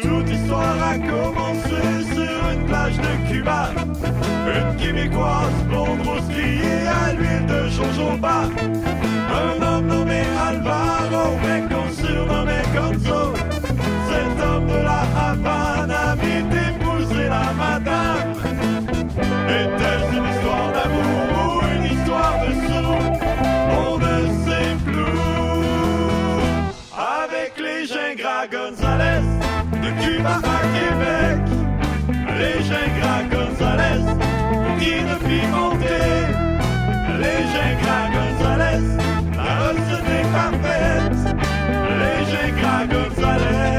Toute l'histoire a commencé sur une plage de Cuba. Une Québécoise blonde rose grillée à l'huile de jojoba. Un homme nommé Alvaro, mais qu'on surnommait Gonzo. Cet homme de la Havane a vite épousé la madame. Est-ce une histoire d'amour ou une histoire de sous? On ne sait plus. Avec les Gingras Gonzalez, de Cuba à Québec, les Gingras Gonzalez, qui ne pimenter. Les Gingras Gonzalez, la recette est parfaite. Les Gingras Gonzalez.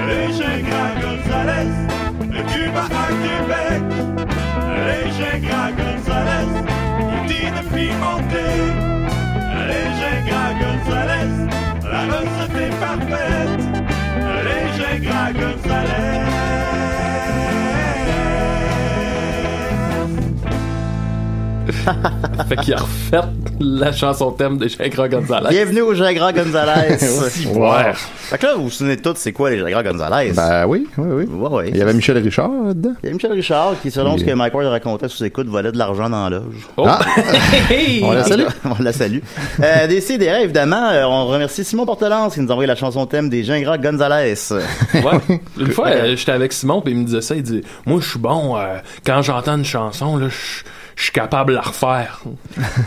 Les Gingras Gonzalez, de Cuba à Québec. Les Gingras Gonzalez, poutine pimentée. Les Gingras Gonzalez, la recette est parfaite. Les Gingras Gonzalez. Fait qu'il a refait la chanson thème des Gingras Gonzalez. Bienvenue aux Gingras Gonzalez. Ouais. Fait que là, vous vous souvenez tous, c'est quoi les Gingras Gonzalez? Ben oui. Ouais. Il y avait Michel Richard là-dedans. Il y a Michel Richard qui, selon ce que Mike Ward racontait sous écoute, volait de l'argent dans la loge. Oh. Ah. On la salue. On la salue. Décidérez, évidemment, on remercie Simon Portelance qui nous a envoyé la chanson thème des Gingras Gonzalez. Ouais. Une fois, j'étais avec Simon, puis il me disait ça, il dit « Moi, je suis bon, quand j'entends une chanson, là, je suis capable de la refaire. »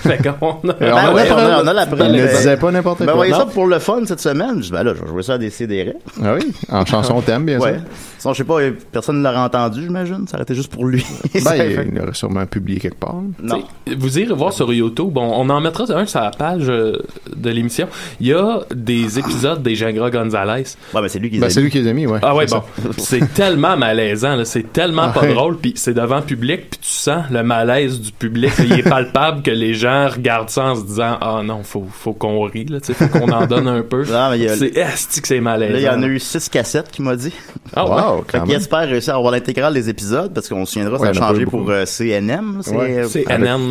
Fait qu'on a... on a la preuve. Il ne disait pas n'importe Ben, quoi. voyez Non. ça pour le fun cette semaine. Je dis, ben là, je vais jouer ça à Décidérez. Ah oui, en chanson thème, bien Ouais. sûr. Sinon, je sais pas, personne ne l'aurait entendu, j'imagine. Ça aurait été juste pour lui. Ben, il aurait sûrement publié quelque part. Non. T'sais, vous irez voir sur YouTube, on en mettra un sur la page de l'émission. Il y a des épisodes des Gingras Gonzalez. Ouais, ben c'est lui qui les Ben, a c'est mis. lui qui les a mis, ouais. Ah ouais, C'est bon. C'est tellement malaisant, là. C'est tellement pas ouais. drôle, puis c'est devant public, puis tu sens le malaise du public. Là. Il est palpable que les gens regardent ça en se disant « Ah non, faut qu'on rie, là. Faut qu'on en donne un peu. » Non, mais il y a- C'est esti que c'est malaisant. Là, il y en a eu 6 cassettes qu'il m'a dit. Ah ouais. Wow, Fait quand qu'il même. espère réussir à avoir l'intégrale des épisodes parce qu'on se souviendra, ça Ouais, a il y en a changé pas eu pour CNM. Ouais. C'est Avec- NN,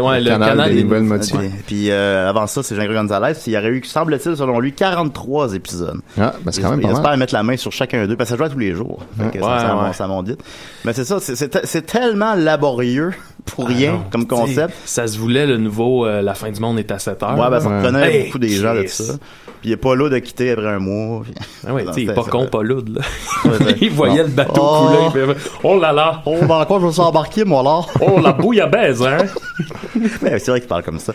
ouais, le canal des des nouvelles nouvelles. motifs. Puis avant ça, c'est Gingras Gonzalez. Il y aurait eu, semble-t-il, selon lui, 43 épisodes. Ah, ben c'est quand même Il pas espère mal. mettre la main sur chacun d'eux parce que ça joue à tous les jours. Fait que Ouais, ça monte vite. Mais c'est ça, c'est tellement laborieux pour rien non, comme concept. T'sais, ça se voulait le nouveau La fin du monde est à 7 heures. Ouais, ben ça Ouais. prenait Hey, beaucoup des gens de Chris. ça. Puis il est pas là de quitter après un mois. Puis... Ah ouais, Non, t'sais, il est c'est- pas c'est- con, pas lourd, là. ouais. Il voyait Non. le bateau Oh. couler, il fait « Oh là là! Oh, ben encore, je vais s'embarquer, moi, là. Oh, la bouillabaisse, hein! » Ouais, c'est vrai qu'il parle comme ça.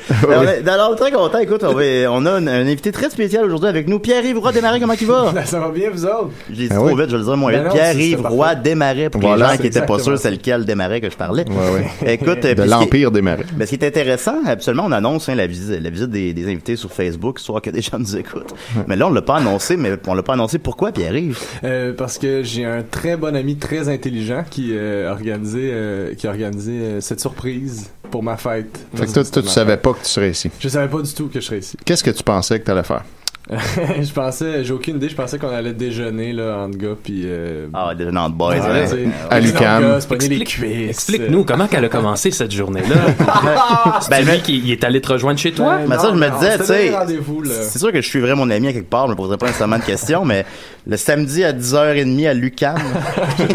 Alors, très content. Écoute, on a un invité très spécial aujourd'hui avec nous. Pierre-Yves Roy Desmarais, comment il va? Ça va bien, vous autres? Je l'ai dit Ah trop oui. vite, je vais le dire moins Ben vite. non, Pierre-Yves c'est Roy parfait. Desmarais, pour Voilà, les gens qui c'est étaient pas sûrs exactement c'est lequel Desmarais que je parlais. Ouais. Écoute, De puis l'Empire des Marais. ce qui est intéressant, habituellement, on annonce la visite des invités sur Facebook, soit que des gens nous écoutent. Mais là, on l'a pas annoncé, mais on l'a pas annoncé. Pourquoi, Pierre-Yves? Parce que j'ai un très bon ami très intelligent qui a organisé cette surprise pour ma fête. Fait que toi, tu savais pas que tu serais ici. Je savais pas du tout que je serais ici. Qu'est-ce que tu pensais que t'allais faire? J'ai aucune idée, je pensais qu'on allait déjeuner, là, entre gars, pis Ah, des gens de boys. ouais, hein. t'sais, À l'UQAM. se pogner les cuisses. Explique-nous comment qu'elle a commencé cette journée-là. C'est lui qui il est allé te rejoindre chez toi? Mais ça, je me disais, c'était tu sais, des rendez-vous, là. c'est sûr que je suivrais mon ami à quelque part, je me poserais pas nécessairement de questions, mais le samedi à 10h30 à l'UQAM.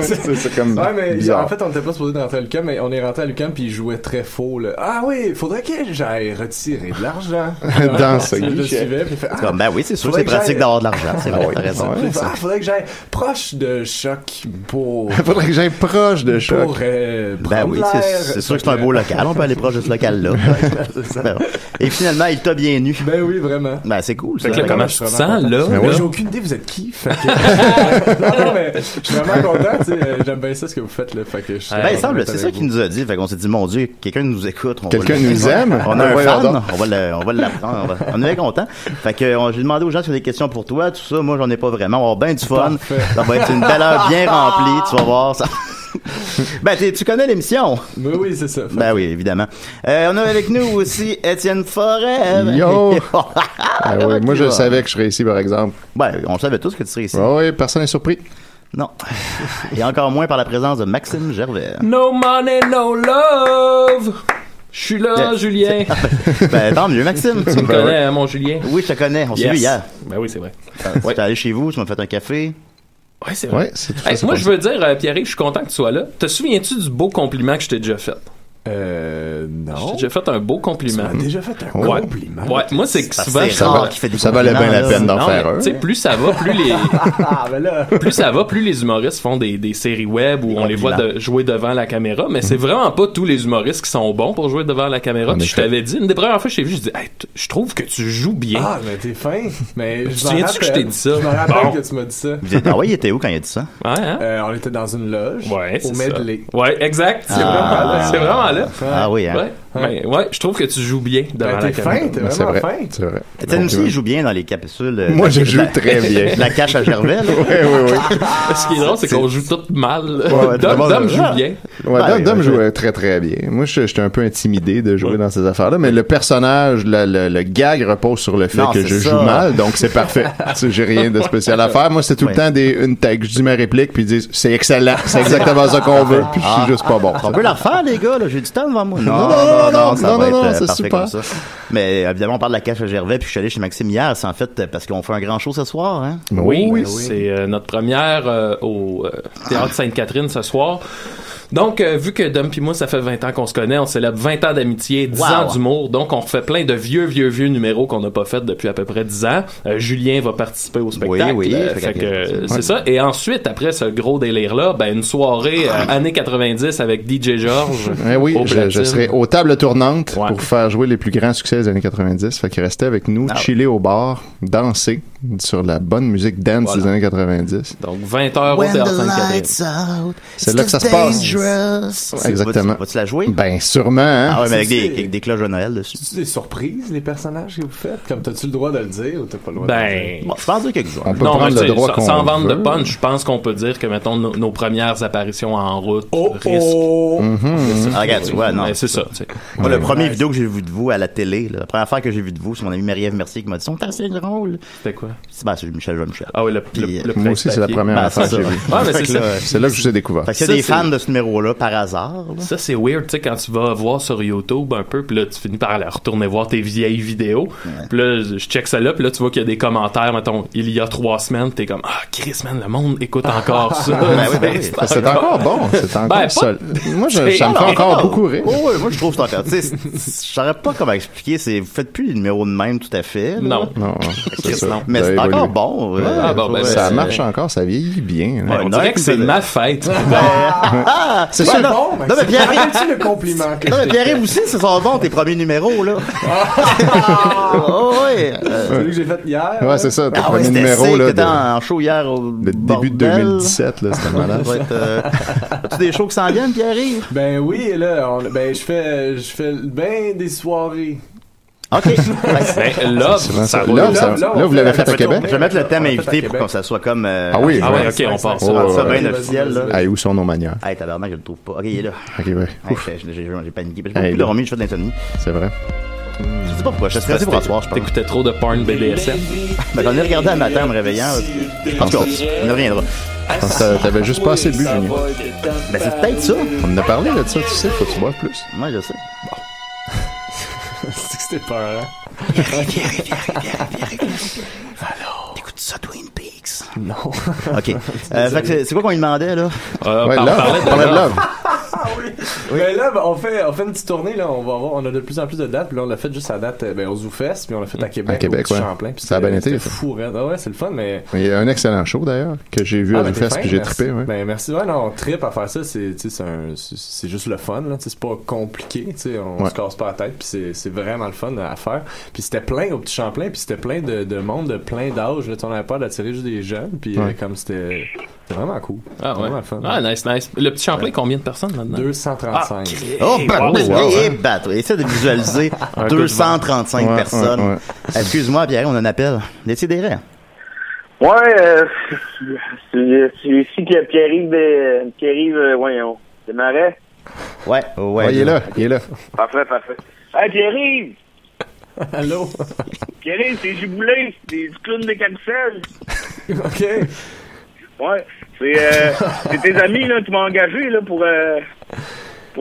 C'est comme Ouais, mais bizarre. en fait, on était pas supposé de rentrer à l'UQAM, mais on est rentré à l'UQAM puis il jouait très faux, là. Ah oui, faudrait que j'aille retirer de l'argent. Dans ce Je le guichet. suivais, puis il fait, C'est comme, ben oui, c'est sûr que Faudrait c'est que pratique j'aille- d'avoir de l'argent, c'est vrai, t'as raison. Ouais. Puis il fait, faudrait que j'aille proche de Choc pour Faudrait que j'aille proche de Choc. pour Ben prendre oui, l'air. c'est sûr que c'est un beau local, on peut aller proche de ce local-là. C'est ça. Et finalement, il t'a bien nu. Ben oui, vraiment. Ben c'est cool, ça. Fait que là, comment tu te sens, là? Ben Moi, ouais. j'ai aucune idée, vous êtes qui? Fait que... non, mais je suis vraiment content, tu sais, j'aime bien ça ce que vous faites, là. Fait que je suis Ben, il semble, content c'est ça avec qu'il vous. nous a dit. Fait qu'on s'est dit, mon Dieu, quelqu'un nous écoute. Quelqu'un nous aime. On a un Voyons fan. donc. On va l'apprendre. On est content. Fait que, j'ai demandé aux gens si y a des questions pour toi, tout ça. Moi, j'en ai pas vraiment. On va avoir bien du fun. Parfait. Ça va être une belle heure bien remplie. Tu vas voir. Ça Ben, tu connais l'émission. Mais oui, c'est ça. Ben oui, évidemment. On a avec nous aussi Étienne Forêt. Yo! Ah Comment ouais, moi, tu je vas? savais que je serais ici, par exemple. Ben, on savait tous que tu serais ici. Ah oui, personne n'est surpris. Non. Et encore moins par la présence de Maxime Gervais. No money, no love. Je suis là, Julien. Ben, tant mieux, Maxime. Tu me connais, hein, mon Julien? Oui, je te connais. On s'est vu hier. Ben oui, c'est vrai. Tu es allé chez vous, tu m'as fait un café. Ouais, c'est vrai. Ouais, c'est tout à Hey, fait moi, ça. je veux dire, Pierre-Yves, je suis content que tu sois là. Te souviens-tu du beau compliment que je t'ai déjà fait? Je Non. t'ai déjà fait un beau Tu compliment. m'as déjà fait un Ouais. compliment. Ouais, moi, c'est que Parce souvent, que je c'est rare qu'il fait des Ça valait bien la compliments, peine là. d'en Non, faire mais, un. tu sais, plus ça va, plus les Ah, ben là. plus ça va, plus les humoristes font des séries web où on les voit jouer devant la caméra, mais c'est vraiment pas tous les humoristes qui sont bons pour jouer devant la caméra. En Puis je effet. t'avais dit, une des premières fois que je t'ai vu, je dis, hey, je trouve que tu joues bien. Ah, mais t'es fin. Mais Tu je te m'en souviens-tu que je t'ai dit ça? Je me rappelle Bon. que tu m'as dit ça. Ah ouais, il était où quand il a dit ça? Ouais, hein? On était dans une loge. Ouais, Au c'est ça. medley. Ouais, exact. C'est Ah. vraiment là. C'est vraiment là. Ah oui, hein? Ouais. Ouais, je trouve que tu joues bien devant Ben, la t'es caméra. fin, t'es Mais c'est vraiment vrai. fin. C'est vrai. Étienne aussi, il joue bien dans les capsules. Moi, je joue très bien. La cache à Gervais, là. Oui. Ce qui est drôle, c'est qu'on joue tout mal. ouais, Dom d'abord, joue ah. bien. Ouais, Ben, Dom ouais, jouait très très bien. Moi, j'étais un peu intimidé de jouer dans ces affaires-là, mais le personnage, le gag repose sur le fait Non, que c'est je ça. joue mal, donc c'est parfait. Tu sais, j'ai rien de spécial à faire. Moi, c'est tout le temps une tag. Je dis ma réplique, puis ils disent c'est excellent, c'est exactement ça qu'on veut, puis je suis juste pas bon. On peut la refaire, les gars, là. J'ai du temps devant moi. non, ça va être c'est parfait super. comme ça. Mais évidemment, on parle de la cache à Gervais, puis je suis allé chez Maxime hier. C'est en fait parce qu'on fait un grand show ce soir, hein. Oui, c'est notre première au Théâtre Sainte-Catherine ce soir. Donc, vu que Dom pis moi, ça fait 20 ans qu'on se connaît, on célèbre 20 ans d'amitié, 10 ans d'humour, donc on refait plein de vieux numéros qu'on n'a pas fait depuis à peu près 10 ans. Julien va participer au spectacle. Oui, fait que c'est ça. Et ensuite, après ce gros délire-là, ben une soirée années 90 avec DJ George. Oui, au je platine. serai aux tables tournantes Ouais. pour faire jouer les plus grands succès des années 90. Fait qu'il restait avec nous, chiller au bar, danser sur la bonne musique dance des années 90. Donc 20 heures au Théâtre Sainte-Catherine. C'est là que ça se passe. Exactement. Vas-tu la jouer? Ben, sûrement, hein. Ah ouais, mais avec C'est- des cloches de Noël dessus. C'est des surprises, les personnages que vous faites? Comme, t'as-tu le droit de le dire ou t'as pas le droit de le dire? Ben, Bon, je pense dire quelque chose. On peut non, mais prendre tu le sais, droit sans, qu'on sans vendre de veut. punch, je pense qu'on peut dire que, mettons, nos premières apparitions en route risquent. Ah, regarde, tu vois, non. Mais c'est ça, tu sais. Moi, le premier vidéo que j'ai vu de vous à la télé, là, la première fois que j'ai vu de vous, c'est mon ami Marie-Ève Mercier qui m'a dit « Sont assez drôles. C'était quoi? » C'est Michel Jean-Michel. Ah oui, le Moi aussi, c'est la presse-papier. première Ben, affaire c'est que j'ai ça. vue. Ouais, mais Fait c'est que ça. là, C'est là que je vous ai découvert. Fait qu'il y a Ça, des c'est- fans de ce numéro-là par hasard. là. Ça, c'est weird, tu sais, quand tu vas voir sur YouTube un peu, puis là, tu finis par aller retourner voir tes vieilles vidéos. Puis là, je check ça là, puis là, tu vois qu'il y a des commentaires, mettons, il y a 3 semaines, t'es comme, ah, Chris, man, le monde écoute encore ça. Ben oui. C'est encore bon. C'est encore Ben, pas- sol. Moi, C'est- ça me fait encore beaucoup rire. Oh, ouais, moi, je trouve que c'est encore. Tu sais, je saurais pas comment expliquer. Vous faites plus les numéros de même tout à fait. là. Non. Non, c'est ça. Mais Ça a c'est évolué. encore bon. Ah, bon, ben, Ça c'est- marche encore, ça vieillit bien. hein. On non, dirait que c'est écoute, ma fête. Ah, C'est ouais, ça. non, Bon, non, mais Pierre, rappelles-tu le compliment que non, je mais t'ai Pierre-Yves fait? aussi, ce sont bons tes premiers numéros, là. Oh, ouais. Celui que j'ai fait hier. Ouais, c'est ça. Ton Ah ouais, premier c'était numéro, sick. là, T'étais de, en show hier au de début de bordel. 2017, là, c'était malade. Ça va être, as-tu des shows qui s'en viennent, Pierre-Yves? Ben oui, et là, je fais ben des soirées. OK. Ben, là, souvent ça ça. va. Là, on vous l'avez fait à la Québec? Je vais mettre le thème On l'a fait à invité pour Québec. que ça soit comme... Ah oui, Ah ouais, ouais. ok, on part ça. Ça Oh, ça ouais. bien officiel, là. Hey, où sont nos manières? Hey, tabarnak, je le trouve pas. OK, il est là. Ok, ouais. Hey, j'ai paniqué. J'ai Hey, beaucoup là. dormi, je fais de l'insomnie. C'est vrai. Je sais pas pourquoi, je suis stressé pour asseoir, je pense. T'écoutais trop de porn BDSM. Ben, j'en ai regardé un matin en me réveillant. En tout cas, on y reviendra. Je pense que t'avais juste pas assez bu, Julien. Ben, c'est peut-être ça. On en a parlé de ça, tu sais, faut que tu boives plus. Moi, je sais. C'est que c'était peur, hein? T'écoutes ça, Twin Peaks? Non. OK. Fait que c'est quoi qu'on lui demandait, là? Ouais, On là, parlait on parlait de love. Mais là, on fait une petite tournée, là. On a de plus en plus de dates. Puis là, on l'a fait juste à date, au ZooFest. Puis on l'a fait à Québec. À Québec, au ouais. Champlain. Puis Ça a bien été, c'était ça. fou, raide. Ah ouais, c'est le fun, mais. Il y a un excellent show, d'ailleurs, que j'ai vu à ben, t'es ZooFest, fin, puis j'ai merci. trippé, ouais. Ben, merci. Ouais, non, on trippe à faire ça. C'est juste le fun, là. Tu sais, c'est pas compliqué. Tu sais, on Ouais. se casse pas la tête. Puis c'est vraiment le fun à faire. Puis c'était plein au petit Champlain. Puis c'était plein de monde de plein d'âges. Là. Tu sais, on avait peur d'attirer juste des jeunes. Puis Ouais. comme c'était vraiment cool. Ah ouais. Vraiment le fun. Ah, nice. Le petit Champlain, combien de personnes maintenant? 235. Oh, wow. bateau. Essaie de visualiser coup de 235 Ouais, personnes. ouais, ouais. Excuse-moi, Pierre, on a un appel. Décidérez. Ouais, c'est ici que Pierre-Yves, voyons, c'est Marais. Ouais. Il est là. Parfait. Hey, Pierre-Yves! Allô? Pierre-Yves, c'est Giboulé, c'est du clown des carousels. OK. Ouais, c'est tes amis, là, qui m'ont engagé, là, pour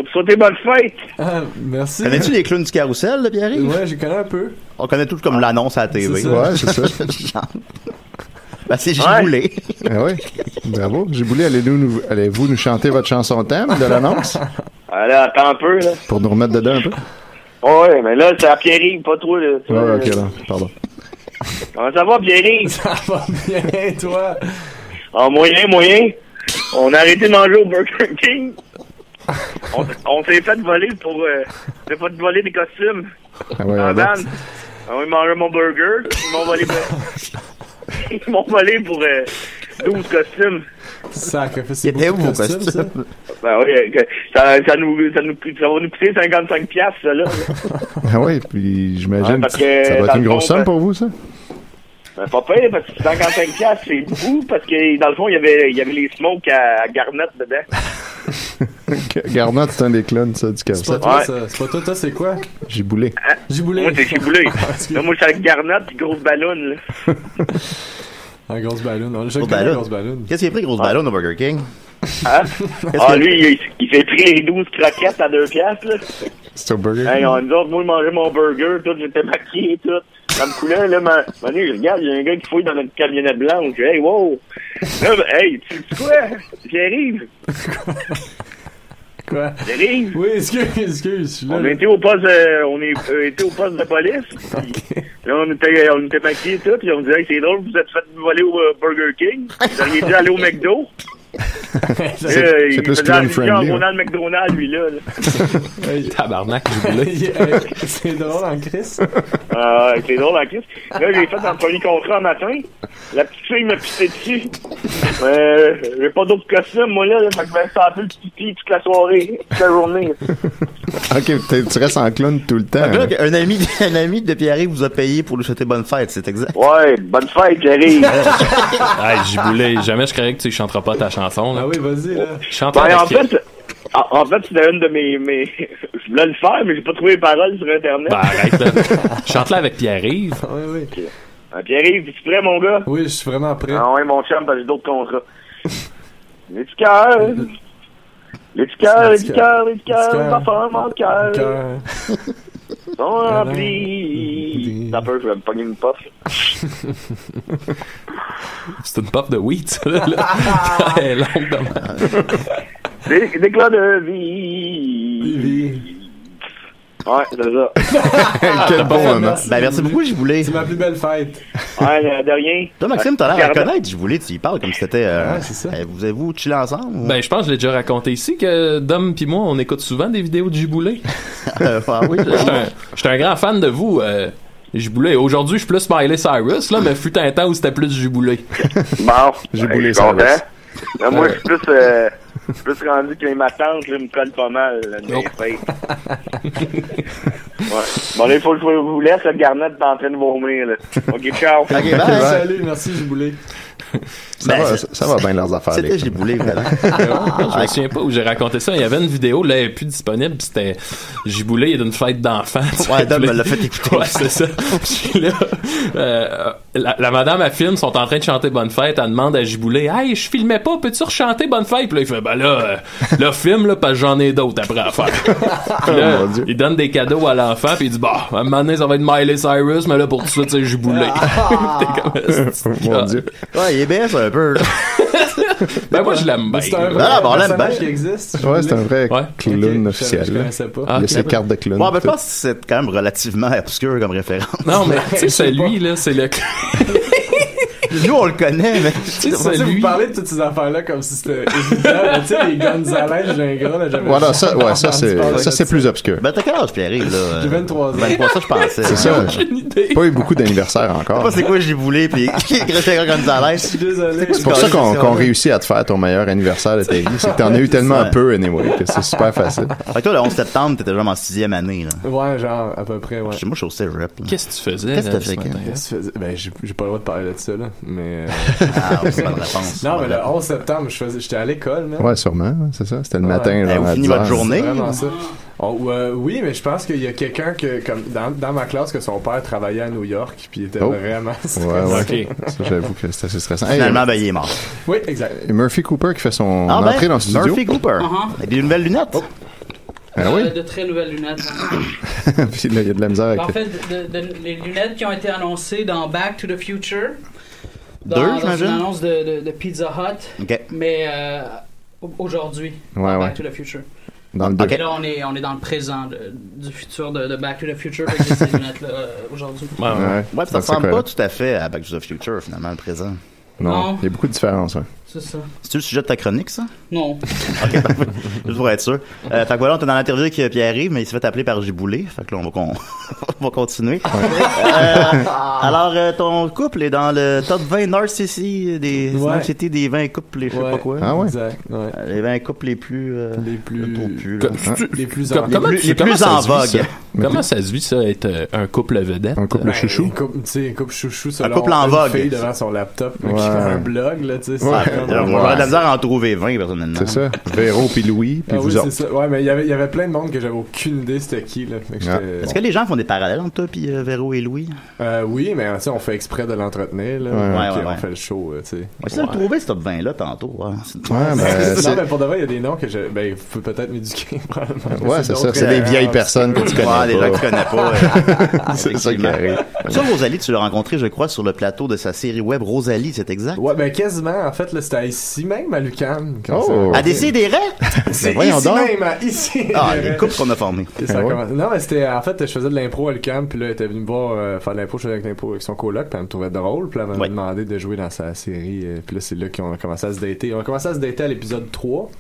te souhaiter bonne fête. Ah, merci. Connais-tu les clowns du carrousel, là, Pierre-Yves? Ouais, je connais un peu. On connaît tout comme l'annonce à la TV. C'est ça. Ouais, c'est ça. Ben, c'est Giboulé. Ah oui. Bravo. Giboulé, allez-vous nous chanter votre chanson thème de l'annonce? Allez, attends un peu, là. Pour nous remettre dedans un peu? Ouais, mais là, c'est à Pierre-Yves, pas toi, là. Ouais, ok, là. Pardon. Comment ça va, Pierre-Yves? Ça va bien, toi? En moyen. On a arrêté de manger au Burger King. On s'est fait voler des costumes. Ah ouais, En van. Ils mangeaient mon burger. Ils m'ont volé pour 12 costumes. Sacrifice. Il était où vos costumes? Ben oui, ça va nous coûter 55$, ça, là. Ah oui, puis j'imagine parce que que ça doit être dans une le grosse fond, somme pour vous, ça? Ben, pas pire, parce que 55$, c'est beaucoup, parce que dans le fond, il y avait les smokes à Garnett dedans. Garnot, c'est un des clowns, ça, du C'est carrousel. pas toi, Ouais. ça. C'est pas toi, c'est quoi? Giboulé. Giboulé. Moi, c'est Giboulé. Excuse. Là, moi, je suis avec Garnett et grosse ballonne, là. Un grosse ballon. Non, je Grosse connais ballon. grosse ballon. Qu'est-ce qu'il a pris, grosse ballon, au Burger King? Hein? Lui, il s'est pris les 12 croquettes à 2$, là. C'est au Burger Hey, King. nous autres, moi, je mangeais mon burger, tout, j'étais maquillé, tout. Ça me coulait, là, je regarde, il y a un gars qui fouille dans notre camionnette blanche. Hey, wow! Là, hey, tu sais quoi? J'arrive. Quoi? J'arrive. Oui, excuse. Je suis là. On était au poste, été au poste de police. Puis, là, on était maquillés, tout, puis on me disait, hey, c'est drôle, vous êtes fait voler au Burger King. Vous auriez dû aller au McDo. C'est plus clown friendly. On a le McDonald's, lui, là. Tabarnak, Giboulé. C'est drôle en crise. C'est drôle, en crise. Là, j'ai fait un premier contrat un matin. La petite fille m'a pissé dessus. J'ai pas d'autres costumes, moi, là. Fait que je vais rester un peu le pipi toute la soirée, toute la journée. Ok, tu restes en clown tout le temps. Là, un ami de Pierre-Yves vous a payé pour lui souhaiter bonne fête, c'est exact. Ouais, bonne fête, j'arrive. Hey, Giboulé, jamais je croyais que tu chanteras pas ta chanson, là. Ah oui, vas-y, là. Chante Ben, avec en fait, c'était une de mes... Je voulais le faire, mais j'ai pas trouvé les paroles sur Internet. Ben, arrête, là. Chante-la avec Pierre-Yves. Oui. Pierre-Yves, es-tu prêt, mon gars? Oui, je suis vraiment prêt. Ah ouais, mon chum, parce que j'ai d'autres contrats. Les petits cœurs. Les petits cœurs, les petits cœurs, les petits cœurs, ma femme, mon cœur. Sont remplis. Ça peut, je vais me pogner une puff. C'est une puff de weed, ça, là. Elle est longue de même. Des éclats de vie. Ouais, c'est ça. Quel bon moment. Ben, merci beaucoup, Giboulé. C'est ma plus belle fête. Ouais, de rien. Toi, Maxime, t'as l'air à connaître Giboulé, tu y parles comme si c'était... Ouais, c'est ça. Vous avez-vous chillé ensemble? Ou... Ben, je pense que je l'ai déjà raconté ici que Dom pis moi, on écoute souvent des vidéos de Giboulé. oui, J'étais un grand fan de vous, Giboulé. Aujourd'hui, je suis plus Miley Cyrus, là, mais fut un temps où c'était plus Giboulé. Bon, Giboulé, je suis content. Cyrus. Là, moi, je suis plus rendu que ma tante, là, me colle pas mal, là, de mes fêtes. Ouais. Bon, là, il faut que je vous laisse, le Garnett est en train de vomir, là. OK, ciao. Ok, bye. Salut, merci, Giboulé. Ça va bien leurs affaires. C'était les Giboulé, vraiment. Je me souviens pas où j'ai raconté ça. Il y avait une vidéo, là, elle est plus disponible, pis c'était Giboulé, il y a d'une fête d'enfants. Ouais, Dom me l'a fait écouter. Ouais, c'est ça. Puis là, la madame, elle filme, sont en train de chanter Bonne Fête, elle demande à Giboulé, hey, je filmais pas, peux-tu rechanter Bonne Fête? Puis là, il fait, ben là, filme, là, parce que j'en ai d'autres après à faire. Puis là, Oh, mon Dieu. il donne des cadeaux à l'enfant, puis il dit, bah, à un moment donné, ça va être Miley Cyrus, mais là, pour tout ça, c'est Giboulé. T'es comme, Mon Dieu. Ouais, il est bien, ça, un peu. Ben, moi, je l'aime bien. C'est un là. vrai Ah, bon, on l'aime personnage bien. qui existe. Ouais, c'est un vrai Ouais. clown Ok, officiel. Je là. connaissais pas. Ah, Il y a ok. ses cartes de clown. Bon, ben, je tout. pense que c'est quand même relativement obscur comme référence. Non, mais tu sais, Je sais celui, là, c'est le... Nous, on le connaît, mais... Tu sais, Vous celui... parlez de toutes ces affaires-là comme si c'était évident. Tu sais, les Gonzalez, Gingras, là, j'avais Voilà, ça, ouais, ça, entendu parler c'est de plus obscur. Ben, t'as quel âge, Pierre-Yves, là? J'ai 23 ans. 23, ça, je pensais. C'est ça. J'ai une idée. Pas eu beaucoup d'anniversaires Je sais encore. pas c'est quoi Giboulé, pis Grégoire Gonzalez. Je suis désolé. C'est pour ça qu'on réussit à te faire ton meilleur anniversaire de ta vie. C'est que t'en as eu tellement ça. peu, anyway, que c'est super facile. Fait que toi, le 11 septembre, t'étais vraiment en 6e année, là. Ouais, genre, à peu près, ouais. Moi, je suis au cégep, là. Qu'est-ce que tu faisais, Qu'est-ce que là, t'as fait, ce matin? Qu'est-ce que tu faisais? Ben, j'ai pas le droit de parler de ça, là. mais... c'est pas de réponse. Non, mais le 11 septembre, j'étais à l'école, là. Ouais, sûrement, c'était ça. C'était le matin. Vous finissez votre journée? C'est vraiment ça. Oui, mais je pense qu'il y a quelqu'un comme dans ma classe que son père travaillait à New York, puis il était vraiment stressé. Ouais. Ça, j'avoue que c'est assez stressant. Finalement, il est mort. Oui, exact. Et Murphy Cooper qui fait son entrée dans le studio. Murphy Cooper. Avec des nouvelles lunettes. Oui. De très nouvelles lunettes. Puis là, il y a de la misère avec... En fait, les lunettes qui ont été annoncées dans Back to the Future. Dans une annonce de Pizza Hut. OK. Mais aujourd'hui. Back to the Future. Dans le là, on est dans le présent du futur de Back to the Future avec ces lunettes-là aujourd'hui. Ouais, ça ressemble pas tout à fait à Back to the Future, finalement, le présent. Non. Il y a beaucoup de différences, C'est ça. C'est-tu le sujet de ta chronique, ça? Non. OK, juste pour être sûr. Fait que voilà, on est dans l'interview avec Pierre-Yves, mais il s'est fait appeler par Giboulé. Fait que là, on va continuer. Alors, ton couple est dans le top 20 Narcissy des 20 couples, je sais pas quoi. Ah ouais? Exact, les 20 couples les plus les plus en vogue. Comment ça se vit, ça, être un couple vedette? Un couple chouchou? Un couple chouchou, un couple en vogue. Une fille devant son laptop, qui fait un blog, là, tu sais. J'aurais de la misère à en trouver 20, personnellement. C'est ça. Véro puis Louis, puis vous autres. C'est ça. Ouais, mais il y avait plein de monde que j'avais aucune idée c'était qui, là. Est-ce que les gens font des parallèles entre toi puis Véro et Louis? Oui, mais tu sais, on fait exprès de l'entretenir, là. On fait le show, tu sais. C'est de trouver ce top 20-là tantôt. Non, mais pour de vrai, il y a des noms que vous pouvez peut-être m'éduquer, probablement. Ouais, c'est ça. C'est des vieilles personnes que tu connais pas. Des gens que tu connais pas. C'est ça qui arrive. Ça, Rosalie, tu l'as rencontré, je crois, sur le plateau de sa série web Rosalie, c'est exact? Ouais, ben quasiment. En fait, là, c'était ici même à l'UQAM. À Décideret? C'est ici même, ici. Les couples qu'on a formés. Non, mais c'était, en fait, je faisais de l'impro à l'UQAM, puis là, elle était venue me voir faire de l'impro, je faisais avec son coloc, puis elle me trouvait drôle, puis elle m'a demandé de jouer dans sa série, puis là, c'est là qu'on a commencé à se dater. On a commencé à se dater à l'épisode 3.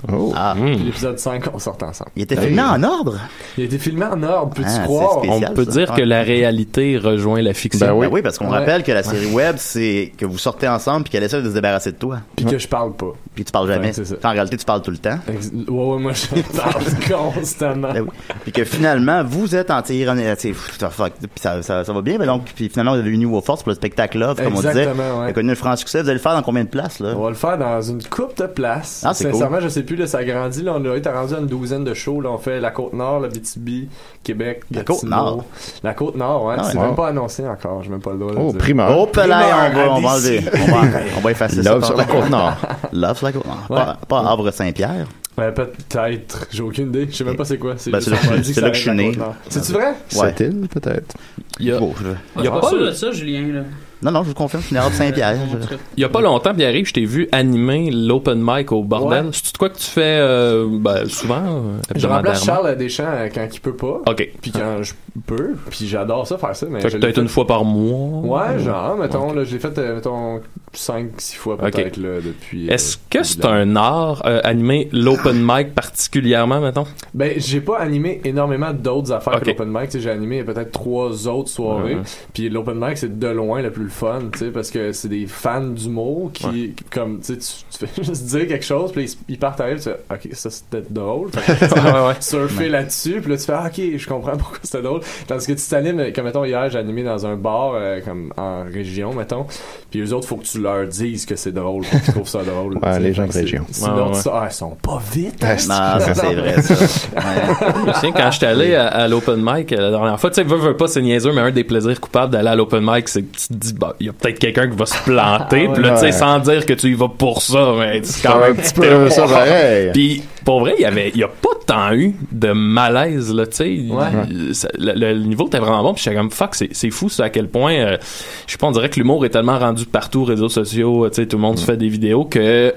Puis l'épisode 5, on sort ensemble. Il était filmé en ordre? Il a été filmé en ordre, peux-tu croire? On peut dire que la réalité rejoint la fiction. Ben oui, parce qu'on rappelle que la série web, c'est que vous sortez ensemble puis qu'elle essaie de se débarrasser de toi. Puis que je parle pas. Puis tu parles jamais. En réalité, tu parles tout le temps. Ouais, moi, je parle constamment. Ben oui. Puis que finalement, vous êtes anti-ironie. Puis ça va bien, mais donc, puis finalement, vous avez uni vos forces pour le spectacle Love, comme on disait. Il a connu un franc succès. Vous allez le faire dans combien de places, là? On va le faire dans une coupe de places. Ah, c'est sincèrement, cool. je sais plus, là, ça grandit. Là, on a été rendu à une douzaine de shows. Là, on fait la Côte-Nord, la BTB, Québec, la Côte-Nord. La Côte-Nord, ouais. C'est même pas annoncé encore. J'ai même pas le droit de dire. Primeur. Oh, on va enlever. On va effacer ça. Love sur la Côte-Nord. Love sur la Côte-Nord. Pas Havre-Saint-Pierre. Peut-être. J'ai aucune idée. Je sais même pas c'est quoi. C'est là que je suis né. C'est-tu vrai? C'est-il, peut-être? Il y a pas sûr de ça, Julien, là. Non, je vous confirme, je suis né à Saint-Pierre. Il y a pas longtemps, Pierre-Yves, je t'ai vu animer l'open mic au bordel. C'est quoi que tu fais souvent? Je remplace Charles Deschamps quand il peut pas. OK. Puis quand je peux. Puis j'adore ça, faire ça. Mais peut-être une fois par mois? Ouais, genre, mettons, là, j'ai fait, 5-6 fois peut-être, là, depuis. Est-ce que c'est un art, animer l'open mic particulièrement, mettons? Ben, j'ai pas animé énormément d'autres affaires que l'open mic. J'ai animé peut-être 3 autres soirées. Puis l'open mic, c'est de loin le plus fun, tu sais, parce que c'est des fans d'humour qui, comme, tu sais, tu fais juste dire quelque chose, puis ils partent à rire, tu fais, ok, ça c'était drôle. Surfer là-dessus, puis là tu fais, ok, je comprends pourquoi c'était drôle. Tandis que tu t'animes, comme mettons, hier, j'ai animé dans un bar, comme en région, mettons, puis eux autres, faut que tu leur dises que c'est drôle, pour qu'ils trouvent ça drôle. Ouais, les gens de région. Sinon, ils sont pas vite. Non, ça c'est vrai, ça. Je sais, quand j'étais allé à l'open mic, la dernière fois, tu sais, veux pas, c'est niaiseux, mais un des plaisirs coupables d'aller à l'open mic, c'est que tu te dis, il y a peut-être quelqu'un qui va se planter, puis là, tu sais, sans dire que tu y vas pour ça, mais c'est quand même un petit peu ça pareil. Puis, pour vrai, il y a pas tant eu de malaise, là, tu sais. Le niveau était vraiment bon, puis j'étais comme, fuck, c'est fou, ça, à quel point, je sais pas, on dirait que l'humour est tellement rendu partout, réseaux sociaux, tu sais, tout le monde se fait des vidéos que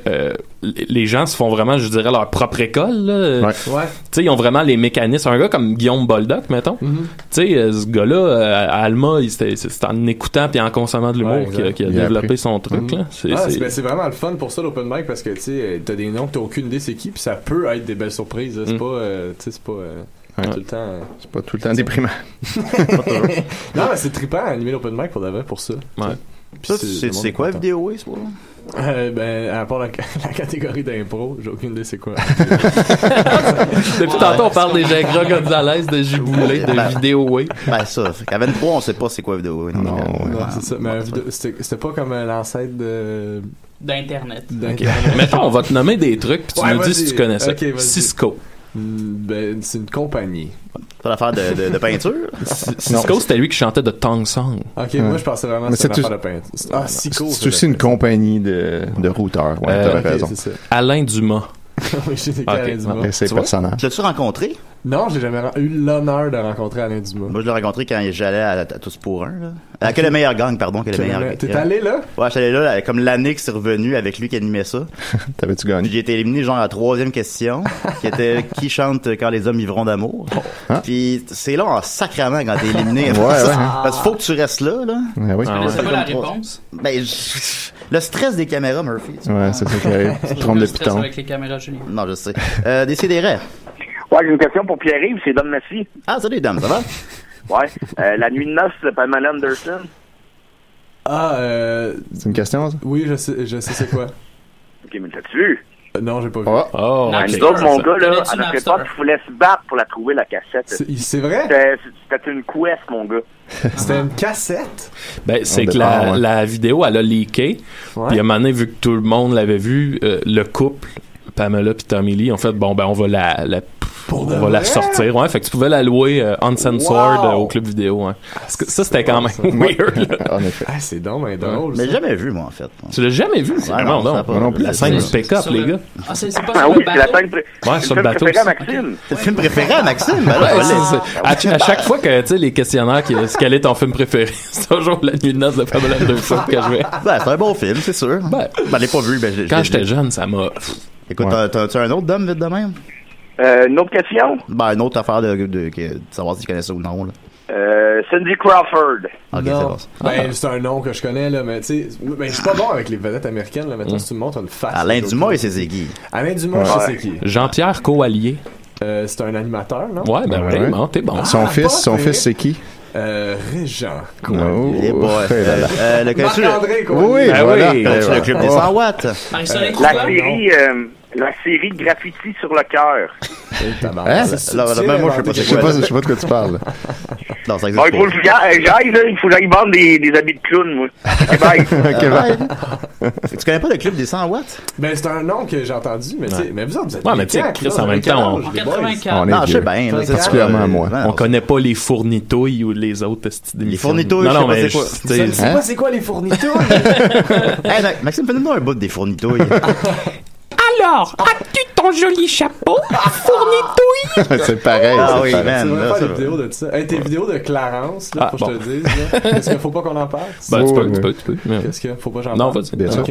les gens se font vraiment, je dirais, leur propre école, là. Tu sais, ils ont vraiment les mécanismes. Un gars comme Guillaume Boldoc, mettons, tu sais, ce gars-là, à Alma, c'est en écoutant puis en consommant de l'humour qu'il a développé son truc, là. C'est vraiment le fun pour ça, l'open mic, parce que, tu sais, t'as des noms que t'as aucune idée c'est qui, puis ça peut être des belles surprises, c'est pas, tu sais, c'est pas... tout le temps. C'est pas tout le temps déprimant. Non, mais c'est trippant à animer l'open mic pour de vrai, pour ça. Ouais. C'est quoi vidéo, c'est pas? À part la catégorie d'impro, j'ai aucune idée c'est quoi. Depuis tantôt, on parle des Jagra Gonzalez, de Giboulé, de Vidéo Way. Ben ça, qu'à 23, on sait pas c'est quoi Vidéo Way. Non, c'est ça. Mais c'était pas comme l'ancêtre d'Internet. Okay. Mettons, on va te nommer des trucs, puis tu nous dis si tu connais ça. Okay, Cisco. C'est une compagnie. C'est l'affaire de peinture? Cisco, c'était lui qui chantait de Tong Song. Ok, moi je pensais vraiment que c'était une affaire de peinture. Ah, Cisco. C'est aussi une compagnie de routeurs. Ouais, t'avais raison. Alain Dumas. Oui, j'ai des Alain Dumas. C'est personnage. L'as-tu rencontré? Non, j'ai jamais eu l'honneur de rencontrer Alain Dumas. Moi, je l'ai rencontré quand j'allais à Tous pour un, là. Que le meilleur gang, pardon, que le meilleur gang. T'es allé là? Ouais, j'étais allé là, comme l'année que c'est revenu avec lui qui animait ça. T'avais-tu gagné? J'ai été éliminé genre à la 3e question, qui était qui chante quand les hommes vivront d'amour. Hein? Puis c'est là en sacrament quand t'es éliminé. Ouais. Parce qu'il faut que tu restes là, là. Ouais, oui. C'est pas la réponse? Ben, le stress des caméras, Murphy. Ouais, c'est ça qui arrive. Tu te trompes de piton. Avec les caméras, Julien. Non, je sais. Décidérez. Ouais, j'ai une question pour Pierre-Yves, c'est Dom Messi. Ah, salut, Dom, ça va? Ouais. La nuit de noces de Pamela Anderson. C'est une question, ça? Oui, je sais c'est quoi. Ok, mais t'as-tu vu? Non, j'ai pas vu. Oh, nous autres, mon gars, là, à notre époque, il fallait se battre pour la trouver, la cassette. C'est vrai? C'était une quest, mon gars. C'était une cassette? Ben, c'est que la vidéo, elle a leaké. Puis à un moment donné, vu que tout le monde l'avait vu, le couple, Pamela puis Tommy Lee, en fait, on va la sortir. Ouais, fait que tu pouvais la louer uncensored au club vidéo. Ouais. Ça, c'était quand même weird. En effet. Ah, c'est drôle. Mais jamais vu, moi, en fait. Tu l'as jamais vu? Non plus. La scène du pick-up, les gars. Ah, c'est pas ah oui, c'est la scène sur le bateau. préféré à Maxime. C'est le film préféré à Maxime? À chaque fois que, tu sais, les questionnaires, quel est ton film préféré? C'est toujours La nuit de noces de Pamela Anderson que je vais. Ben, c'est un bon film, c'est sûr. Ben, je l'ai pas vu. Quand j'étais jeune, ça m'a... Écoute, t'as un autre Dom, vite de même? Une autre question? Ben, une autre affaire de savoir si tu connais ça ou non, là. Cindy Crawford. Ok, non. c'est bon. C'est un nom que je connais, là, mais tu sais, je suis pas bon avec les vedettes américaines, là. Maintenant, si tu me montres une face. Alain Dumas et c'est qui? Alain Dumas, je sais c'est qui. Jean-Pierre Coallier. C'est un animateur, non? Ouais, ben vraiment, t'es bon. Son fils, c'est qui? Régent. Marc-André, quoi. Oui, voilà. Le club des 100 watts. La série Graffiti sur le cœur. Moi, je sais pas de quoi tu parles. Non, ça existe pas. Il faut que j'aille vendre des habits de clown, moi. Tu connais pas le club des 100 watts? Ben, c'est un nom que j'ai entendu, mais tu sais, mais vous autres, vous êtes. Ouais, mais tu sais, Chris, en même temps, en 84. Non, je sais bien. Particulièrement moi. On connaît pas les fournitouilles ou les autres d'émissions. Les fournitouilles, non, je sais mais pas c'est quoi. Je sais pas c'est quoi les fournitouilles. Maxime, fais-nous un bout des fournitouilles. Alors, as-tu ton joli chapeau, fournitouille? C'est pareil. Ah oui, man. Tu vas faire des vidéos de ça. Tes vidéos de Clarence, là, faut que je te dise. Est-ce qu'il faut pas qu'on en parle? Ben, tu peux. Qu'est-ce qu'il faut pas que j'en parle? Non, vas-y. Bien sûr.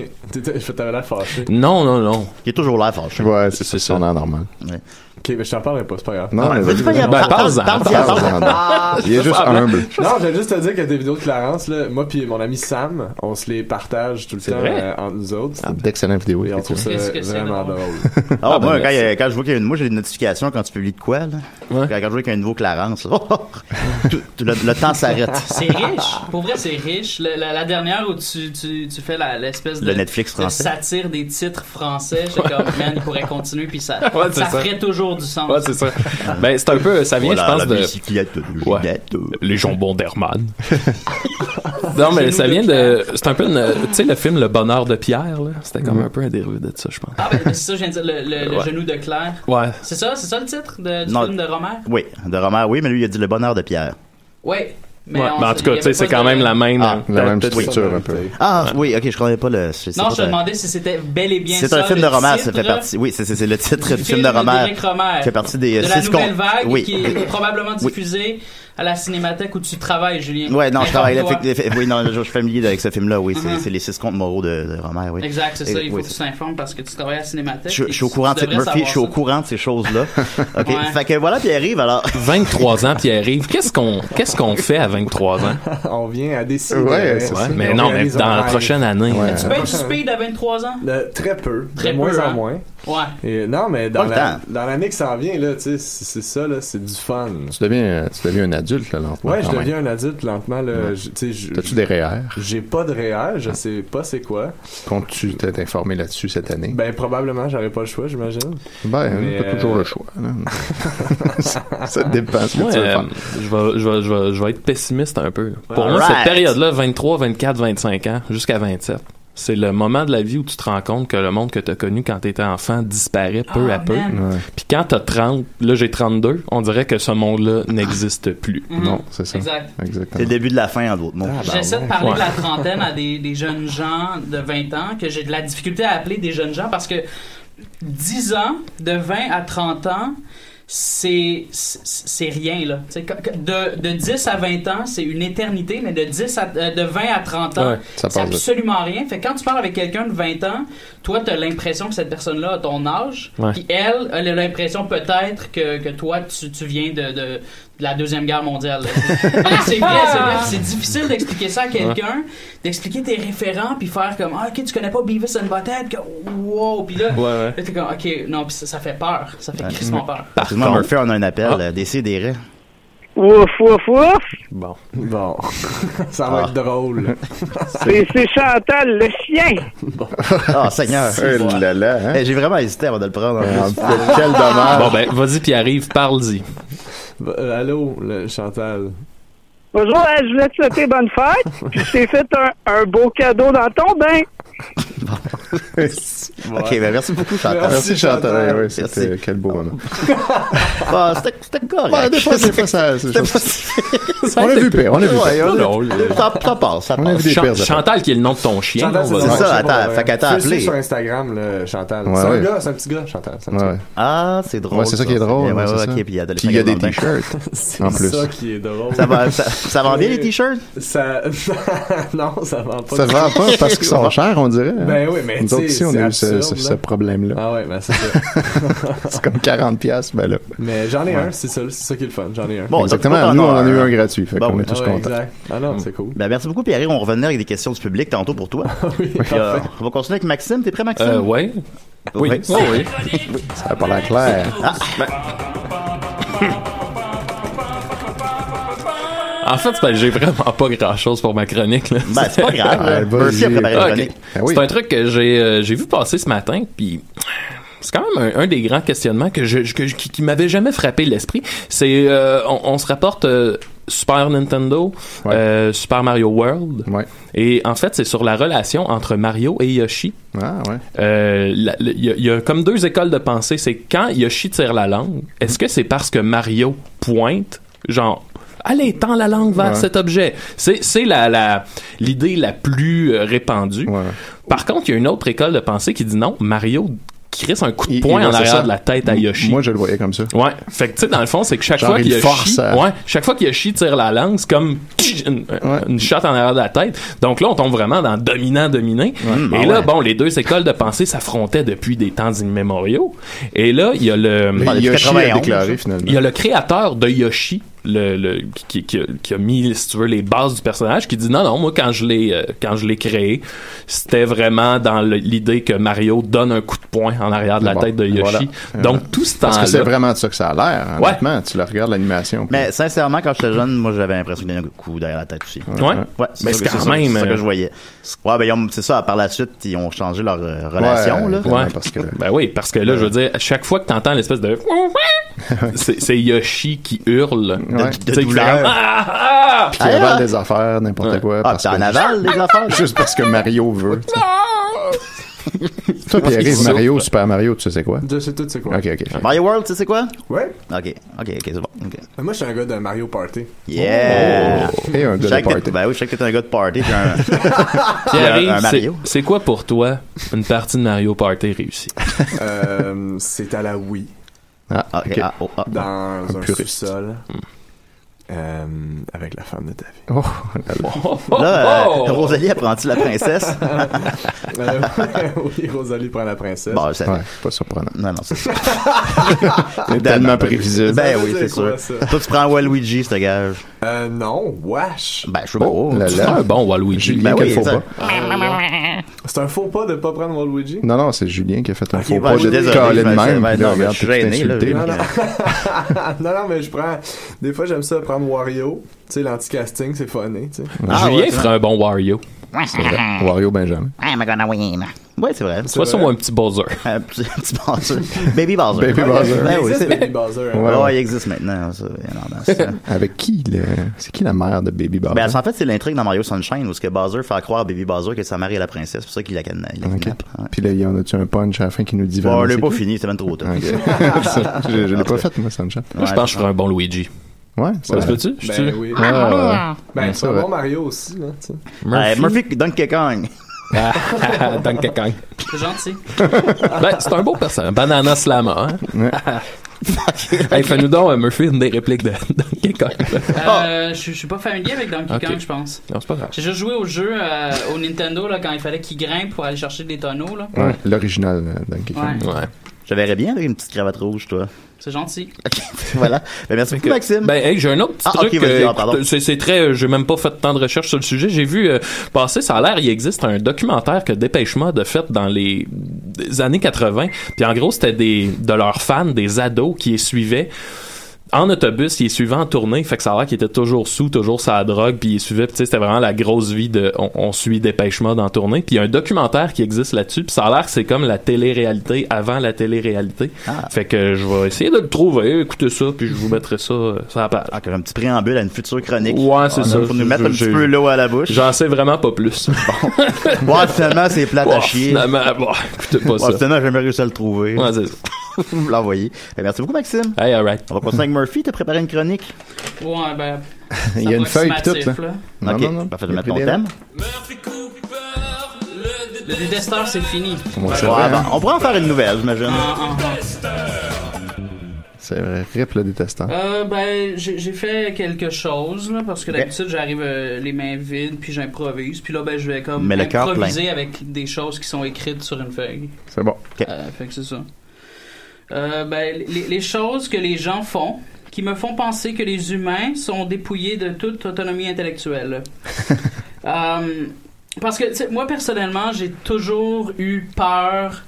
T'avais l'air fâché. Non. Il est toujours l'air fâché. Ouais, c'est ça. Normal. Ok, mais je t'en parlerai pas, c'est pas grave. Non, mais parle-en. Il est juste humble. Non, je vais juste te dire que tes vidéos de Clarence, là, moi pis mon ami Sam, on se les partage tout le temps entre nous autres. D'excellentes vidéos. Et on trouve ça vraiment drôle. Ah, moi, quand je vois qu'il y a moi, j'ai des notifications quand tu publies de quoi, là. Ouais. Quand je vois qu'il y a un nouveau Clarence, le temps s'arrête. C'est riche. Pour vrai, c'est riche. La dernière où tu fais l'espèce de... Le Netflix français. Satire des titres français. J'étais comme, man, il pourrait continuer puis ça ferait toujours du sens. Ouais, c'est ça. Ben, c'est un peu, ça vient, je pense, de... Les jambons d'Hermann. Non, mais ça vient de... C'est un peu, tu sais, le film Le Bonheur de Pierre, là. C'était comme un peu un dérivé de ça, je pense. Ah, ben, c'est ça, je viens de dire, le genou de Claire. Ouais. C'est ça le titre du film de Romer? Oui, de Romer, oui, mais lui, il a dit Le Bonheur de Pierre. Oui. Mais en tout cas, tu sais, c'est quand même la même structure un peu. Ah, oui, ok, je connais pas le... Non, je te demandais si c'était bel et bien ça. C'est un film de Romer, ça fait partie... Oui, c'est le titre du film de Romer. Qui fait partie des... De la nouvelle vague, qui est probablement diffusée à la Cinémathèque où tu travailles, Julien. Ouais, non, je travaille. Oui, non, je suis familier avec ce film-là, oui. C'est les 6 contes moraux de Romer, oui. Exact, c'est ça. Il faut que tu t'informes parce que tu travailles à la Cinémathèque. Je suis au courant de Murphy, je suis au courant de ces choses-là. OK. Fait que voilà, Pierre-Yves, alors. 23 ans, Pierre-Yves. Qu'est-ce qu'on fait à 23 ans? On vient à décider. Ouais, mais non, mais dans la prochaine année. Tu peux être speed à 23 ans? Très peu. De moins en moins. Ouais. Et, non, mais dans Pas dans l'année qui s'en vient, là, tu sais, c'est ça, là, c'est du fun. Tu deviens un adulte, là, lentement. Ouais, je quand deviens même. un adulte lentement, là. Ouais. T'as-tu des REER? J'ai pas de REER, je sais pas c'est quoi. Comptes-tu t'être informé là-dessus cette année? Ben, probablement, j'aurais pas le choix, j'imagine. Ben, Mais, t'as toujours le choix, là. Ça dépend ce que Moi, tu veux faire. je vais être pessimiste un peu. Pour moi, cette période-là, 23, 24, 25 ans, jusqu'à 27, c'est le moment de la vie où tu te rends compte que le monde que tu as connu quand tu étais enfant disparaît peu à peu. Ouais. Puis quand tu as 30, là j'ai 32, on dirait que ce monde-là n'existe plus. Non, c'est ça. Exact. Exactement. C'est le début de la fin, en d'autres mots. J'essaie de parler de la trentaine à des jeunes gens de 20 ans que j'ai de la difficulté à appeler des jeunes gens parce que 10 ans, de 20 à 30 ans, c'est rien, là. De 10 à 20 ans, c'est une éternité, mais de 20 à 30 ans, c'est absolument rien. Fait que quand tu parles avec quelqu'un de 20 ans, toi, t'as l'impression que cette personne-là a ton âge, puis elle a l'impression peut-être que toi, tu viens de la Deuxième Guerre mondiale. C'est vrai. C'est difficile d'expliquer ça à quelqu'un, d'expliquer tes référents, puis faire comme, ah, ok, tu connais pas Beavis and Butthead, wow, puis là, là t'es comme, ok, non, puis ça fait peur, ça fait crissement peur. Excuse-moi, Murphy, on a un appel, décidérez. Ouf, ouf, ouf! Bon. Ça va être drôle. C'est Chantal, le chien! Ah, Seigneur! Oh là là, hein? J'ai vraiment hésité avant de le prendre. Quel dommage! Bon, ben, vas-y, Pierre-Yves, parle-y. Allô, Chantal. Bonjour, je voulais te souhaiter bonne fête. Puis je t'ai fait un beau cadeau dans ton bain. Ok, ben merci beaucoup, Chantal. Merci, Chantal. Oui, Merci. c'était quel beau moment. C'était correct. Ouais, des fois, ça. On a vu pire, on a vu pire. Ça passe, ça On a passe. vu des pires. Chantal, qui est le nom de ton chien. Chantal, on va c'est dire. ça, attends, fait qu'elle t'a Fais-le appelé. sur Instagram, là, Chantal. Ouais, c'est ouais. un gars, c'est un petit gars, Chantal. C'est un petit Ouais. gars. Ah, c'est drôle. Ouais, c'est ça qui est drôle. Ouais, c'est ouais, ça. ok, puis il y a Puis il y a des t-shirts. C'est En plus. ça qui est drôle. Ça vend bien les t-shirts? Ça... non, ça vend pas. Ça vend pas parce qu'ils sont chers, on dirait. hein. Ben oui, mais Nous autres tu sais, ici, on a eu c'est ce absurde, là. problème-là. Ah ouais, ben c'est ça. C'est comme 40$, ben là. Mais j'en ai un, c'est ça qui est le fun, j'en ai un. Bon, Exactement, nous, on en a eu un gratuit, fait qu'on est tous Ah ouais, contents. exact. Ah non, c'est cool. Ben, merci beaucoup, Pierre. On va revenir avec des questions du public tantôt pour toi. Oui, Puis, on va continuer avec Maxime. T'es prêt, Maxime? Ouais. Oui. Oui. Oh, oui. Ça a pas l'air clair. En fait, ben, j'ai vraiment pas grand-chose pour ma chronique. Là. Ben, c'est pas grave. Ouais, Murphy a préparé une Ah, ok. chronique. Ben oui. C'est un truc que j'ai vu passer ce matin, puis c'est quand même un des grands questionnements qui m'avait jamais frappé l'esprit. C'est on se rapporte Super Nintendo, Super Mario World, et en fait c'est sur la relation entre Mario et Yoshi. Ah ouais. Il y a comme deux écoles de pensée. C'est quand Yoshi tire la langue, est-ce que c'est parce que Mario pointe, genre allez, tends la langue vers cet objet. C'est l'idée la plus répandue. Ouais. Par contre, il y a une autre école de pensée qui dit non, Mario crisse un coup de poing en arrière de la tête à Yoshi. Moi, je le voyais comme ça. Ouais. Fait que, tu sais, dans le fond, c'est que chaque Genre, fois il qu'il force chaque fois que Yoshi tire la langue, c'est comme une shot en arrière de la tête. Donc là, on tombe vraiment dans dominant-dominé. Et là, bon, les deux écoles de pensée s'affrontaient depuis des temps immémoriaux. Et là, il y a Mais Yoshi a déclaré, finalement. il y a le créateur de Yoshi, qui a mis, si tu veux, les bases du personnage, qui dit non, moi quand je l'ai créé, c'était vraiment dans l'idée que Mario donne un coup de poing en arrière de la tête de Yoshi. Voilà. Donc tout ce temps-là. Parce que c'est vraiment de ça que ça a l'air, honnêtement. Tu le regardes l'animation. Mais sincèrement, quand j'étais jeune, moi j'avais l'impression qu'il y avait un coup derrière la tête aussi. Ouais. Mais c'est quand même ça que je voyais. Ouais, ben c'est ça. Par la suite, ils ont changé leur relation là. Ouais, parce que là, je veux dire, à chaque fois que t'entends l'espèce de c'est Yoshi qui hurle de douleur. Puis qui avale des affaires, n'importe quoi. Ah, t'en avales des affaires? Juste parce que Mario veut. Toi, Pierre-Yves, Mario, Super Mario, tu sais c'est quoi? Je sais tout c'est quoi. Ok. Mario World, tu sais c'est quoi? Ouais. Ok, c'est bon. Okay. Moi, je suis un gars de Mario Party. Yeah! Et un gars de party. Ben oui, je sais que t'es un gars de party. Puis Pierre-Yves, un Mario. c'est quoi pour toi une partie de Mario Party réussie? C'est à la Wii. Ah, ok. Dans un sous-sol. Avec la femme de ta vie. Oh, là, Rosalie apprend-tu la princesse? Oui, Rosalie prend la princesse. Bon, c'est pas surprenant. Non, c'est ça. C'est tellement prévisible. Ben oui, c'est sûr. Toi, tu prends Waluigi, ce gage. Non, wesh. Ben, je sais pas. C'est un bon Waluigi. Julien, quel faux pas? C'est un faux pas de pas prendre Waluigi? Non, c'est Julien qui a fait un faux ben, pas de désolé, caler de même. ben, puis non, là, mais regarde, je suis t'es gêné, insulté. là. Non, mais je prends... Des fois, j'aime ça prendre Wario. Tu sais, l'anti-casting, c'est funny, tu sais. Julien ferait un bon Wario. C'est vrai. Wario Benjamin. Ouais, c'est vrai. Soit ça ou un petit Bowser. Un petit Bowser. Baby Bowser. Baby Bowser. Ben oui, c'est Baby Bowser. Ouais, il existe maintenant. Ça. Avec qui, c'est qui la mère de Baby Bowser? Ben, en fait, c'est l'intrigue dans Mario Sunshine où ce que Bowser fait croire à Baby Bowser que sa mère est la princesse. C'est pour ça qu'il la kidnappe. Ouais. Puis là, il y en a-tu un punch à la fin qui nous dit bon, vraiment? on l'a pas fini, c'est même trop tôt. Okay. Je l'ai pas fait, moi, Sunshine. Moi, je pense que je ferais un bon Luigi. Ouais, ça se peut-tu? Ben oui. Ben, c'est un bon Mario aussi, là, tu sais. Murphy Donkey Kong. Donkey Kong. C'est gentil. Ben, c'est un beau personnage. Banana Slammer, hein? Hey, fais-nous donc, Murphy, une des répliques de Donkey Kong. Je suis pas familier avec Donkey Kong, je pense. Non, c'est pas grave. J'ai juste joué au jeu au Nintendo là, quand il fallait qu'il grimpe pour aller chercher des tonneaux. Là. Ouais, l'original Donkey Kong. Ouais. Je verrais bien avec une petite cravate rouge, toi. C'est gentil. Voilà. Ben, merci beaucoup, Maxime. Ben, hey, j'ai un autre petit truc. Okay, c'est très, j'ai même pas fait tant de recherches sur le sujet. J'ai vu passer, ça a l'air, il existe un documentaire que Dépêche Mode a fait dans les années 80. Puis en gros, c'était de leurs fans, des ados qui les suivaient. En autobus, il est suivait en tournée, fait que ça a l'air qu'il était toujours sous, toujours sur la drogue, puis il suivait, tu sais, c'était vraiment la grosse vie de on suit Dépêche Mode en tournée, puis il y a un documentaire qui existe là-dessus, puis ça a l'air que c'est comme la télé-réalité avant la télé-réalité. Fait que je vais essayer de le trouver, écoutez ça, puis je vous mettrai ça sur la page. Encore un petit préambule à une future chronique. Ouais, c'est ça. Pour nous mettre un petit peu l'eau à la bouche. J'en sais vraiment pas plus. Bon. Ouais, finalement, c'est plate à chier. Finalement, bon, écoutez pas ça. Finalement, j'ai jamais réussi à le trouver. Ouais, c'est ça. Vous l'envoyez. Merci beaucoup, Maxime. Hey, alright. On va continuer avec Murphy. T'as préparé une chronique? Ouais, ben. Il y a une feuille pis tout, là. Ok, parfait, je vais mettre ton thème. Le détesteur, c'est fini. On pourrait en faire une nouvelle, j'imagine. C'est vrai, rip le détestant. Ben, j'ai fait quelque chose, là, parce que d'habitude, j'arrive les mains vides, puis j'improvise. Puis là, ben, je vais comme improviser avec des choses qui sont écrites sur une feuille. C'est bon. Fait que c'est ça. Ben, les choses que les gens font qui me font penser que les humains sont dépouillés de toute autonomie intellectuelle. Parce que, moi, personnellement, j'ai toujours eu peur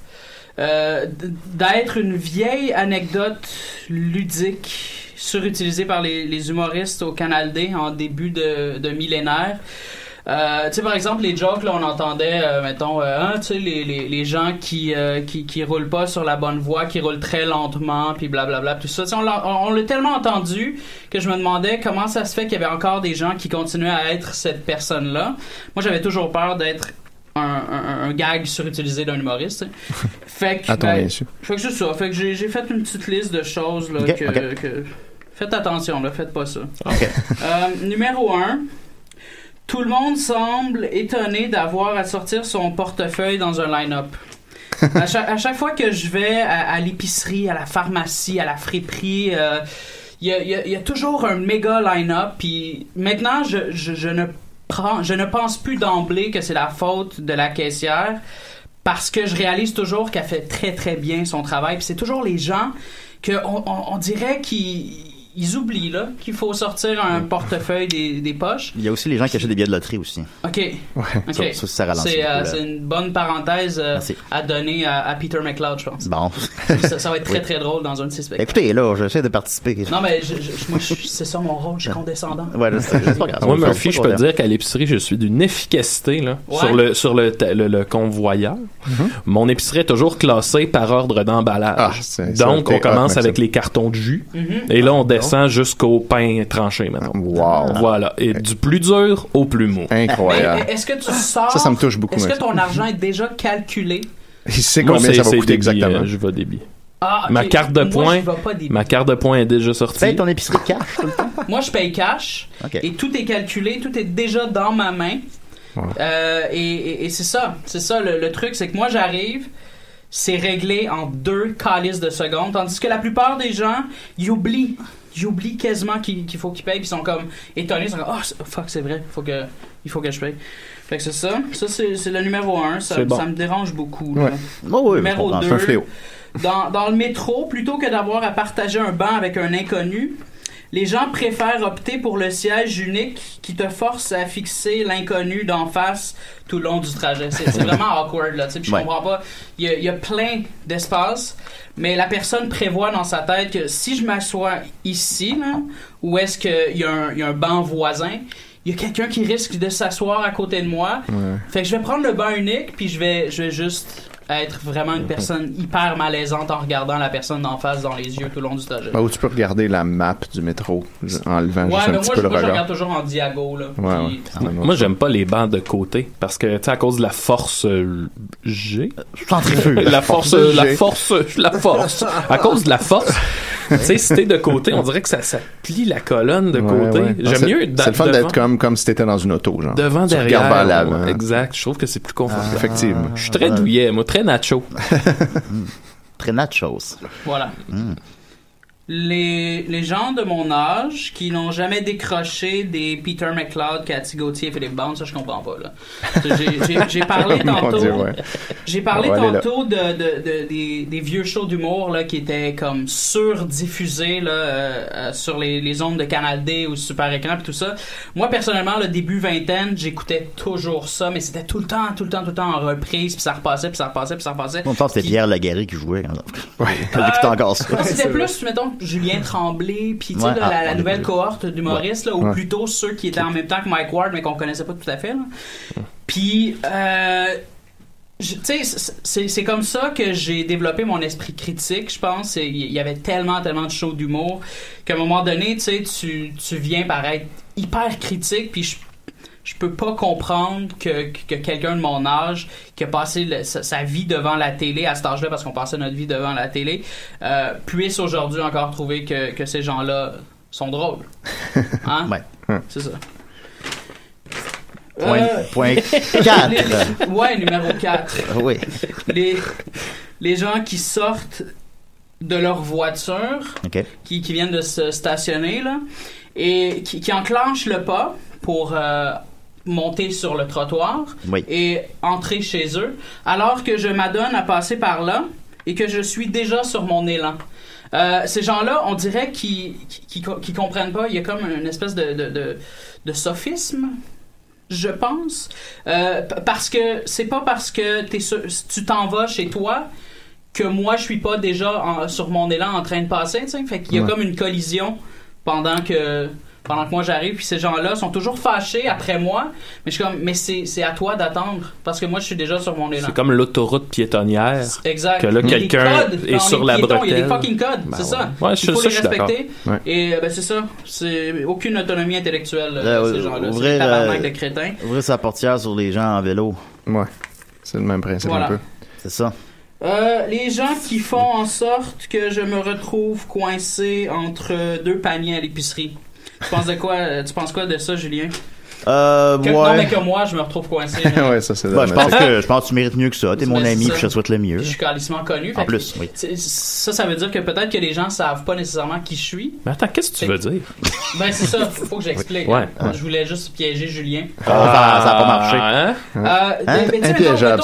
d'être une vieille anecdote ludique surutilisée par les humoristes au Canal D en début de millénaire. Tu sais, par exemple, les jokes, là, on entendait, mettons, tu sais, les gens qui roulent pas sur la bonne voie, qui roulent très lentement, puis blablabla, tout ça. On l'a tellement entendu que je me demandais comment ça se fait qu'il y avait encore des gens qui continuaient à être cette personne-là. Moi, j'avais toujours peur d'être un gag surutilisé d'un humoriste. Fait que, fait que c'est ça. Fait que j'ai fait une petite liste de choses, là, que faites attention, là, faites pas ça. Numéro 1. Tout le monde semble étonné d'avoir à sortir son portefeuille dans un line-up. À chaque fois que je vais à l'épicerie, à la pharmacie, à la friperie, il y a toujours un méga line-up. Puis maintenant, je ne pense plus d'emblée que c'est la faute de la caissière parce que je réalise toujours qu'elle fait très très bien son travail. Puis c'est toujours les gens on dirait qu'ils oublient là qu'il faut sortir un portefeuille des poches. Il y a aussi les gens qui achètent des billets de loterie aussi. OK. Okay. Ça ralentit. C'est une bonne parenthèse à donner à Peter McLeod, je pense. Bon. Ça va être très très drôle dans un de ses spectacles. Écoutez, là, j'essaie de participer. Non, mais moi, c'est ça mon rôle, je suis condescendant. Ouais, c'est pas grave. Moi, Murphy, je peux te dire qu'à l'épicerie, je suis d'une efficacité là, sur le convoyeur. Mon épicerie est toujours classée par ordre d'emballage. Donc, on commence avec les cartons de jus. Et là, on descend jusqu'au pain tranché, maintenant. Wow. Voilà. Et du plus dur au plus mou. Incroyable. Mais est-ce que tu sors... Ça me touche beaucoup. Est-ce que ton argent est déjà calculé? Il sait combien ça va coûter exactement. Je vais débit. Ah, okay. Ma carte de points, ma carte de points est déjà sortie. Paye ton épicerie cash tout le temps? Moi, je paye cash. Et tout est calculé, tout est déjà dans ma main. Et c'est ça. C'est ça, le truc, c'est que moi, j'arrive... C'est réglé en 2 calices de secondes, tandis que la plupart des gens, ils oublient ils oublient quasiment qu'il faut qu'ils payent, puis ils sont comme étonnés, ils sont comme fuck, c'est vrai, il faut que je paye. Fait que c'est ça. Ça, c'est le numéro 1. Ça me dérange beaucoup. Ouais. Numéro 2. C'est un fléau. Dans le métro, plutôt que d'avoir à partager un banc avec un inconnu, les gens préfèrent opter pour le siège unique qui te force à fixer l'inconnu d'en face tout le long du trajet. C'est vraiment awkward, là. Puis je comprends pas. Il y a plein d'espace, mais la personne prévoit dans sa tête que si je m'assois ici, là, où est-ce qu'il y a un banc voisin, il y a quelqu'un qui risque de s'asseoir à côté de moi. Ouais. Fait que je vais prendre le banc unique, puis je vais juste être vraiment une personne hyper malaisante en regardant la personne d'en face dans les yeux tout le long du trajet. Ou tu peux regarder la map du métro en levant juste un petit peu le regard. Moi, je regarde toujours en diago. Là, moi, j'aime pas les bancs de côté parce que, tu sais, à cause de la force G. La force. À cause de la force. Tu sais, si t'es de côté, on dirait que ça plie la colonne de côté. Ouais. J'aime mieux c'est le fun d'être comme si t'étais dans une auto, genre. Devant, tu derrière. Regardes vers l'avant. Exact. Je trouve que c'est plus confortable. Effectivement. Je suis très douillet, moi, très nacho. Très nachos. Voilà. Les gens de mon âge qui n'ont jamais décroché des Peter McLeod, Cathy Gauthier, Philippe Bound, ça je comprends pas là. J'ai parlé tantôt. J'ai parlé tantôt des vieux shows d'humour là qui étaient comme surdiffusés là sur les ondes de Canal D ou Super Écran puis tout ça. Moi personnellement le début vingtaine, j'écoutais toujours ça, mais c'était tout le temps en reprise puis ça repassait. On pense que c'était Pierre Lagarry qui jouait quand encore ça. C'était plus mettons Julien Tremblay puis tu sais la nouvelle cohorte d'humoristes là, ou plutôt ceux qui étaient en même temps que Mike Ward mais qu'on connaissait pas tout à fait là. Puis tu sais c'est comme ça que j'ai développé mon esprit critique, je pense. Il y avait tellement de shows d'humour qu'à un moment donné tu sais tu viens paraître hyper critique puis je peux pas comprendre que quelqu'un de mon âge qui a passé sa vie devant la télé à cet âge-là, parce qu'on passait notre vie devant la télé, puisse aujourd'hui encore trouver que ces gens-là sont drôles. Hein? C'est ça. Point 4. Ouais, numéro 4. Oui. Les gens qui sortent de leur voiture, qui viennent de se stationner, là, et qui enclenchent le pas pour monter sur le trottoir et entrer chez eux, alors que je m'adonne à passer par là et que je suis déjà sur mon élan. Ces gens-là, on dirait qu'ils comprennent pas. Il y a comme une espèce de sophisme, je pense, parce que c'est pas parce que tu t'en vas chez toi que moi je suis pas déjà sur mon élan en train de passer. T'sais? Fait qu'il y a comme une collision pendant que moi j'arrive, puis ces gens-là sont toujours fâchés après moi, mais je suis comme, mais c'est à toi d'attendre, parce que moi je suis déjà sur mon élan. C'est comme l'autoroute piétonnière. Exact. Que là quelqu'un est sur la bretelle. Il y a des fucking codes, c'est ça. Ouais, il faut les respecter. Ouais. Et c'est ça. C'est aucune autonomie intellectuelle, ces gens-là. C'est des tabarnak de crétins. Ouvrir sa portière sur les gens en vélo. Ouais. C'est le même principe un peu. C'est ça. Les gens qui font en sorte que je me retrouve coincé entre deux paniers à l'épicerie. Tu penses quoi de ça, Julien? Non, mais que moi, je me retrouve coincé. Ouais, ça, c'est je pense que tu mérites mieux que ça. T'es mon ami, puis je te souhaite le mieux. Je suis calissement connu. En plus, oui. Ça veut dire que peut-être que les gens savent pas nécessairement qui je suis. Mais attends, qu'est-ce que tu veux dire? Ben, c'est ça. Faut que j'explique. Ouais. Je voulais juste piéger Julien. Ça a pas marché.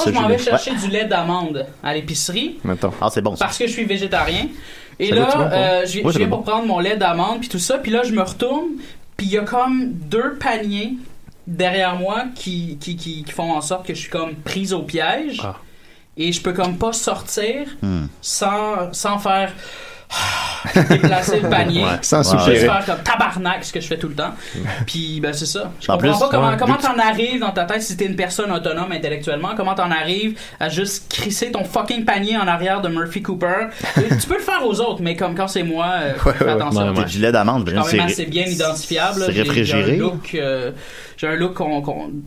Je m'en vais chercher du lait d'amande à l'épicerie. C'est bon, ça. Parce que je suis végétarien. Et là, je viens pour prendre mon lait d'amande puis tout ça, puis là je me retourne, puis il y a comme deux paniers derrière moi qui font en sorte que je suis comme prise au piège et je peux comme pas sortir sans faire déplacer le panier, sans soupirer, faire comme tabarnak, ce que je fais tout le temps. Puis c'est ça. Je comprends pas comment t'en arrives dans ta tête, si t'es une personne autonome intellectuellement, comment t'en arrives à juste crisser ton fucking panier en arrière de Murphy Cooper. Tu peux le faire aux autres, mais comme quand c'est moi, fais attention. Du lait d'amande, quand même assez bien identifiable. C'est réfrigéré. J'ai un look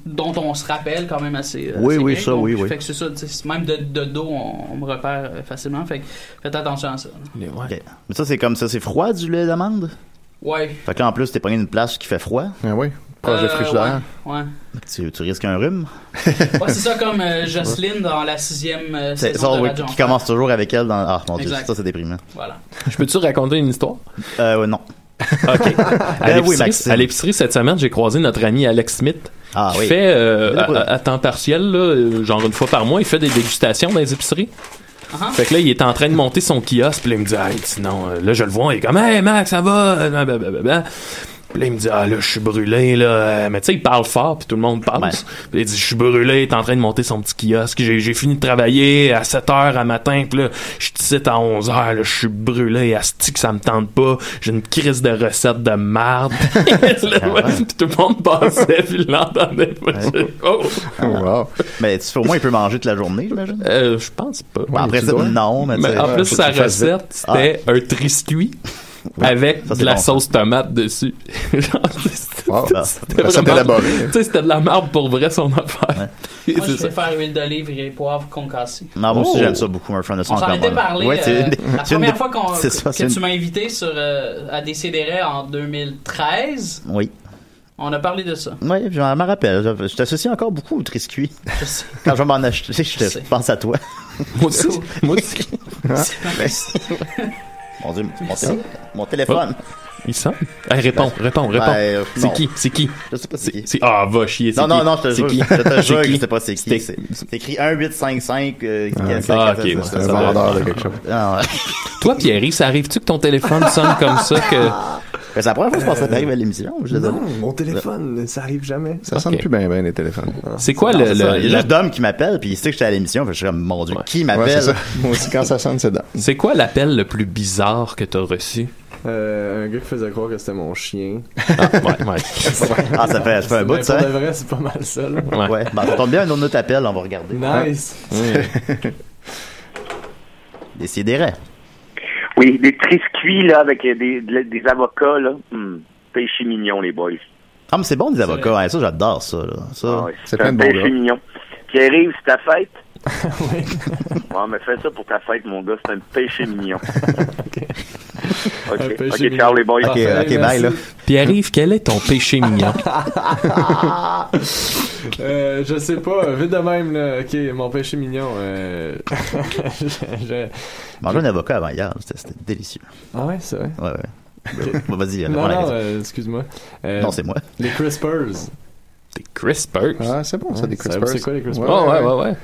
dont on se rappelle quand même assez. Oui, bien, ça, donc, oui. Fait que c'est ça, même de dos, on me repère facilement. Fait que faites attention à ça. Okay. Mais ça, c'est comme ça, c'est froid du lait d'amande? Ouais. Fait que là, en plus, t'es pogné une place qui fait froid. Ah oui. Proche de frigidaire. Ouais. Tu risques un rhume. Ouais, c'est ça comme Jocelyne dans la 6e saison de qui commence toujours avec elle dans... Ah, mon Dieu, exact. ça, c'est déprimant. Voilà. Je peux-tu raconter une histoire? Non. OK. Oui, Maxime. À l'épicerie, cette semaine, j'ai croisé notre ami Alex Smith. Qui oui. fait, à temps partiel, là, genre une fois par mois, il fait des dégustations dans les épiceries. Fait que là, il est en train de monter son kiosque, puis là, il me dit, hey, sinon, là, je le vois, il est comme, hey, Max, ça va? Blablabla. Puis là, il me dit, là, je suis brûlé, là. Mais tu sais, il parle fort, puis tout le monde passe. Puis il dit, je suis brûlé, il est en train de monter son petit kiosque. J'ai fini de travailler à 7h à matin, puis là, je suis ici à 11h, là, je suis brûlé, asti que ça me tente pas. J'ai une crise de recette de marde. Puis tout le monde passait, puis il l'entendait pas. Wow. Mais au moins, il peut manger toute la journée, j'imagine? Je pense pas. Après ça, non, mais en plus, sa recette, c'était un triscuit. Avec de la sauce tomate dessus. C'était vraiment élaboré. Tu sais, c'était de la marde pour vrai, son affaire. Moi, je préfère huile d'olive et poivre concassé. Non, moi aussi, j'aime ça beaucoup, un friend de son. On s'en était parlé. La première fois que tu m'as invité à Décideret en 2013. Oui. On a parlé de ça. Oui, je m'en rappelle. Je t'associe encore beaucoup au triscuit. Quand je vais m'en acheter, je pense à toi. Moi aussi. Mon Dieu, mon téléphone. Il sonne. Hey, réponds. C'est qui? Je sais pas c'est qui. Va chier. Non, je te jure. Je te jure que je sais pas c'est qui. C'est écrit 1855. Ok, c'est un vendeur de quelque chose. Toi, Pierre, ça arrive-tu que ton téléphone sonne comme ça que... C'est la première fois que je pense que ça arrive à l'émission. Non, mon téléphone, ça arrive jamais. Ça sonne plus bien les téléphones. C'est quoi il y a juste Dom qui m'appelle, puis il sait que j'étais à l'émission, puis je suis comme, mon Dieu, qui m'appelle? Ouais, c'est ça. Moi aussi, quand ça sonne, c'est Dom. C'est quoi l'appel le plus bizarre que t'as reçu? Un gars qui faisait croire que c'était mon chien. Ça fait un bout de ça. Pour de vrai, c'est pas mal ça, là. Ouais. Ça tombe bien, un autre appel, on va regarder. Nice. Décidérez. Oui, des triscuits, là, avec des avocats, là. Péché mignon, les boys. Ah, mais c'est bon, des avocats. Hein, ça, j'adore ça, là. Ça, c'est un péché mignon. Pierre-Yves, c'est ta fête? Oui. Ouais, mais fais ça pour ta fête, mon gars. C'est un péché mignon. OK, ciao, les boys. OK, bye, là. Pierre-Yves, quel est ton péché mignon? Je sais pas, vite de même, là. OK, mon péché mignon. Manger un avocat avant hier, c'était délicieux. Ah ouais, c'est vrai? Ouais. Okay. Vas-y, non, excuse-moi. Non, c'est moi. Les Crispers. Des Crispers? Ah, c'est bon, ça, des Crispers. C'est quoi, les Crispers? Ouais.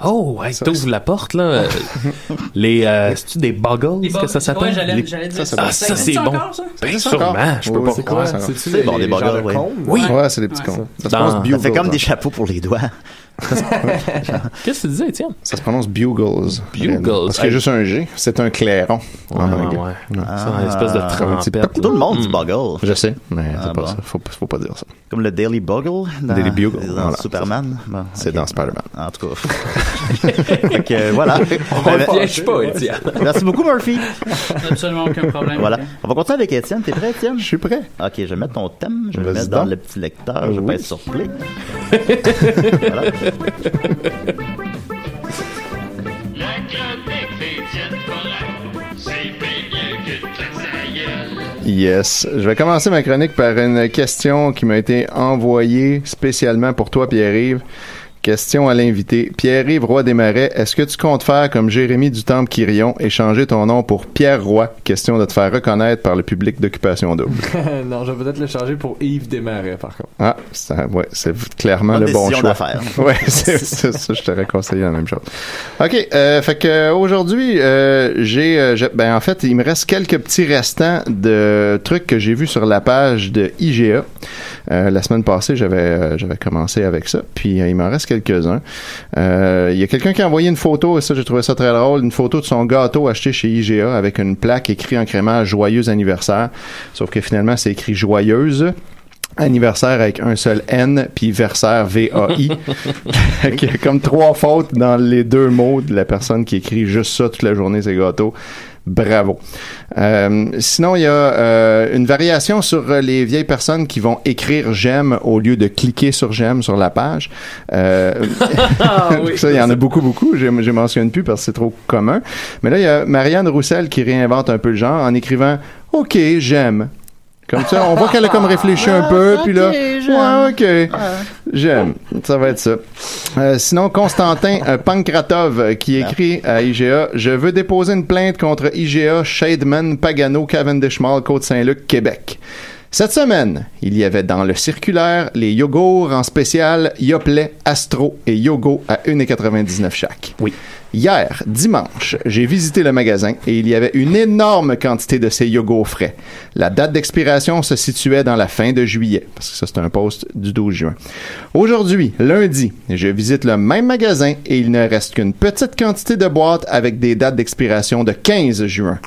Oh, t'ouvres la porte, là. C'est-tu des Buggles, que ça s'appelle? Ouais, j'allais dire ça. Ça, c'est bon. Encore, ça? Ben, sûrement. Je peux pas croire. C'est bon, des Buggles, oui. Oui. Ouais, c'est des petits cons. Ça fait comme des chapeaux pour les doigts. Qu'est-ce que tu disais, Étienne? Ça se prononce Bugles. Bugles. Parce qu'il y a juste un G. C'est un clairon. Ouais. C'est une espèce de trompette. Tout le monde dit Bugle. Je sais, mais c'est pas ça. Faut pas dire ça. Comme le Daily Bugle. Daily Bugle. Dans Superman. C'est dans Spider-Man. En tout cas. Donc, voilà. On ne piège pas, Étienne. Merci beaucoup, Murphy. Absolument aucun problème. Voilà. On va continuer avec Étienne. T'es prêt, Étienne? Je suis prêt. OK, je vais mettre ton thème. Je vais le mettre dans le petit lecteur. Je vais pas être surpris. Voilà. La chronique d'Étienne Forêt, c'est bien que ta gueule. Yes. Je vais commencer ma chronique par une question qui m'a été envoyée spécialement pour toi, Pierre-Yves. Question à l'invité. Pierre-Yves Roy Desmarais, est-ce que tu comptes faire comme Jérémy du Temple-Quirion et changer ton nom pour Pierre Roy? Question de te faire reconnaître par le public d'Occupation Double. Non, je vais peut-être le changer pour Yves Desmarais, par contre. Ah, c'est clairement le bon choix. D'affaires. Ouais, c'est ça, je t'aurais conseillé la même chose. OK, fait que aujourd'hui, en fait, il me reste quelques petits restants de trucs que j'ai vus sur la page de IGA. La semaine passée, j'avais commencé avec ça, puis il m'en reste quelques-uns. Il y a quelqu'un qui a envoyé une photo, et ça, j'ai trouvé ça très drôle, une photo de son gâteau acheté chez IGA avec une plaque écrite en crémage « Joyeux anniversaire », sauf que finalement, c'est écrit « Joyeuse ». Anniversaire avec un seul N, puis versaire V-A-I. Il y a comme 3 fautes dans les 2 mots de la personne qui écrit juste ça toute la journée, ses gâteaux. Bravo. Sinon, il y a une variation sur les vieilles personnes qui vont écrire « j'aime » au lieu de cliquer sur « j'aime » sur la page. Oui, ça, il y en a beaucoup. Je mentionne plus parce que c'est trop commun. Mais là, il y a Marianne Roussel qui réinvente un peu le genre en écrivant « OK, j'aime ». Comme ça, on voit qu'elle a comme réfléchi un peu, puis là, ouais, ok, j'aime. Ça va être ça. Sinon, Constantin Pankratov qui écrit à IGA, je veux déposer une plainte contre IGA, Shademan, Pagano, Cavendish Mall, Côte-Saint-Luc, Québec. Cette semaine, il y avait dans le circulaire les yogourts en spécial Yoplait, Astro et Yogo à 1,99 chaque. Oui. Hier, dimanche, j'ai visité le magasin et il y avait une énorme quantité de ces yogourts frais. La date d'expiration se situait dans la fin de juillet, parce que ça, c'est un post du 12 juin. Aujourd'hui, lundi, je visite le même magasin et il ne reste qu'une petite quantité de boîtes avec des dates d'expiration de 15 juin.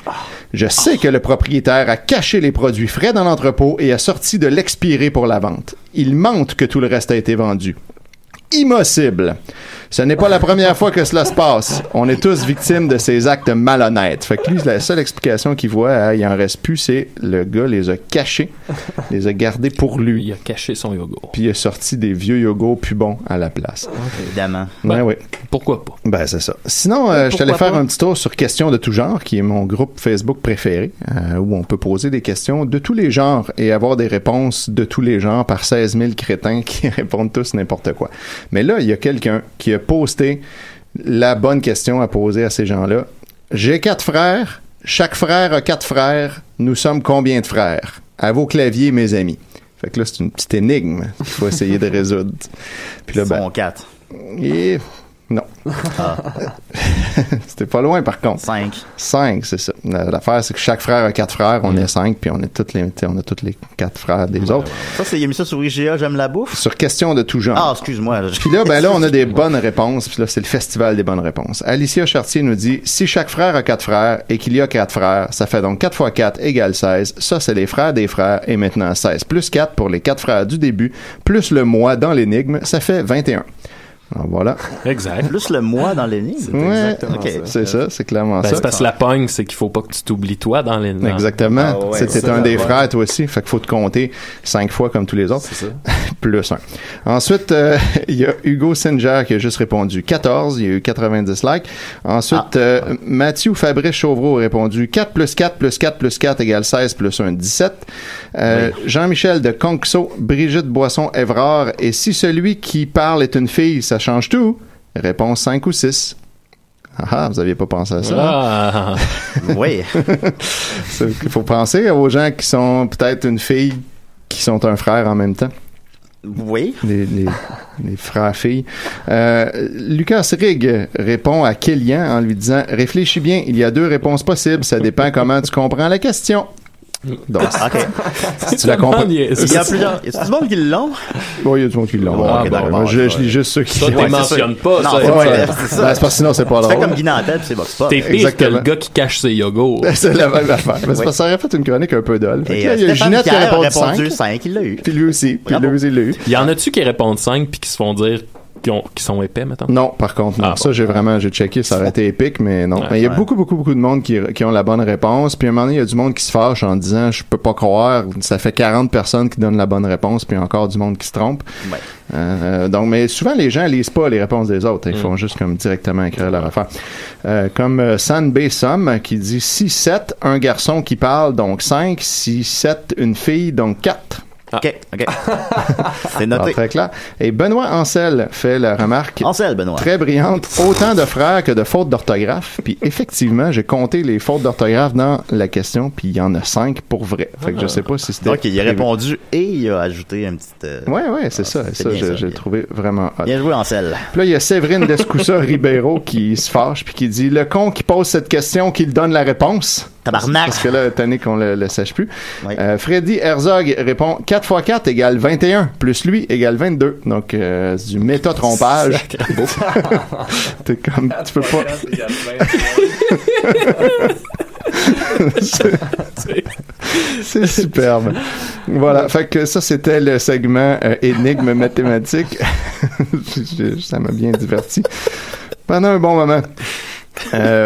Je sais que le propriétaire a caché les produits frais dans l'entrepôt et a sorti de l'expiré pour la vente. Il mente que tout le reste a été vendu. Impossible. Ce n'est pas la première fois que cela se passe. On est tous victimes de ces actes malhonnêtes. Fait que lui, la seule explication qu'il voit, il en reste plus, c'est le gars les a cachés, les a gardés pour lui. Il a caché son yogourt. Puis il a sorti des vieux yogourts plus bons à la place. Évidemment. Ben oui. Pourquoi pas? Ben c'est ça. Sinon, je suis allé faire un petit tour sur Questions de tout genre, qui est mon groupe Facebook préféré, où on peut poser des questions de tous les genres et avoir des réponses de tous les genres par 16 000 crétins qui répondent tous n'importe quoi. Mais là, il y a quelqu'un qui a posté la bonne question à poser à ces gens-là. J'ai 4 frères. Chaque frère a 4 frères. Nous sommes combien de frères? À vos claviers, mes amis. Fait que là, c'est une petite énigme qu'il faut essayer de résoudre. Puis là, Ils sont 4. Et... non. Ah. C'était pas loin, par contre. 5, c'est ça. L'affaire, c'est que chaque frère a 4 frères. On est 5, puis on a tous les 4 frères des autres. Ça, il a mis ça sur IGA, j'aime la bouffe. Sur Questions de tout genre. Ah, excuse-moi. Puis là, ben là, on a des bonnes réponses. Puis là, c'est le festival des bonnes réponses. Alicia Chartier nous dit, si chaque frère a 4 frères et qu'il y a 4 frères, ça fait donc 4 fois 4 égale 16. Ça, c'est les frères des frères. Et maintenant, 16 plus 4 pour les 4 frères du début, plus le mois dans l'énigme, ça fait 21. Alors voilà. Exact. Plus le mois dans l'énigme. Ouais, c'est ça, c'est clairement ça. C'est parce que la pogne, c'est qu'il faut pas que tu t'oublies toi dans l'énigme. Exactement. Ah ouais, c'était un des frères, toi aussi. Fait qu'il faut te compter 5 fois comme tous les autres. C'est ça. Plus 1. Ensuite, il y a Hugo Singer qui a juste répondu 14. Il y a eu 90 likes. Ensuite, Mathieu Fabrice Chauvreau a répondu 4 plus 4 plus 4 plus 4 égale 16 plus 1, 17. Jean-Michel de Conxo, Brigitte Boisson-Évrard. Et si celui qui parle est une fille, ça change tout? Réponse 5 ou 6. Ah, vous aviez pas pensé à ça? Ah. Oui. Il faut penser aux gens qui sont peut-être une fille qui sont un frère en même temps. Oui. Les frères-filles. Lucas Rigg répond à Kélian en lui disant « Réfléchis bien, il y a 2 réponses possibles. Ça dépend comment tu comprends la question. » Donc, OK. Si tu la comprends. Il y a plusieurs. Y a du monde qui l'ont? Oui, il y a du monde qui l'ont. Bon, Moi, je lis juste ceux qui Ça, tu mentionnes pas. Non, ça, c'est ça. Ben, c'est parce que sinon, c'est pas Tu drôle. fais comme Guy Nantel, puis c'est Vox Pop. T'es pire que le gars qui cache ses yogourts. C'est la même affaire. Mais c'est parce que ça aurait fait une chronique un peu dolle. Et Il y a Ginette qui a répondu 5. Il l'a eu. Puis lui aussi. Puis lui aussi, il l'a eu. Y en a-tu qui répondent 5 puis qui se font dire qui sont épais, mettons? Non, par contre, non. Ah, ça, bon. j'ai checké, ça aurait été épique, mais non. Ouais, mais il y a beaucoup de monde qui ont la bonne réponse. Puis à un moment donné, il y a du monde qui se fâche en disant, je peux pas croire, ça fait 40 personnes qui donnent la bonne réponse, puis encore du monde qui se trompe. Ouais. Donc, mais souvent, les gens lisent pas les réponses des autres. Ils font juste comme directement écrire leur affaire. Comme San B. Som qui dit 6-7, un garçon qui parle, donc 5, 6-7, une fille, donc 4. OK. C'est noté. Alors, très clair. Et Benoît Ancel fait la remarque Benoît. très brillante. Autant de frères que de fautes d'orthographe. Puis effectivement, j'ai compté les fautes d'orthographe dans la question, puis il y en a 5 pour vrai. Fait que je sais pas si c'était... OK, il a répondu et il a ajouté un petit... Ouais, c'est ça. c'est Ça, bien j'ai trouvé vraiment hot. Bien joué, Ancel. Puis là, il y a Séverine Descoussa Ribeiro qui se fâche puis qui dit « Le con qui pose cette question, qu'il donne la réponse. » Tabarnak. Parce que là, tanné qu'on le sache plus. Oui. Freddy Herzog répond 4 x 4 égale 21, plus lui égale 22. Donc, c'est du méta-trompage. T'es comme, tu peux pas... C'est superbe. Voilà, fait que ça, c'était le segment énigme mathématique. Ça m'a bien diverti. Pendant un bon moment.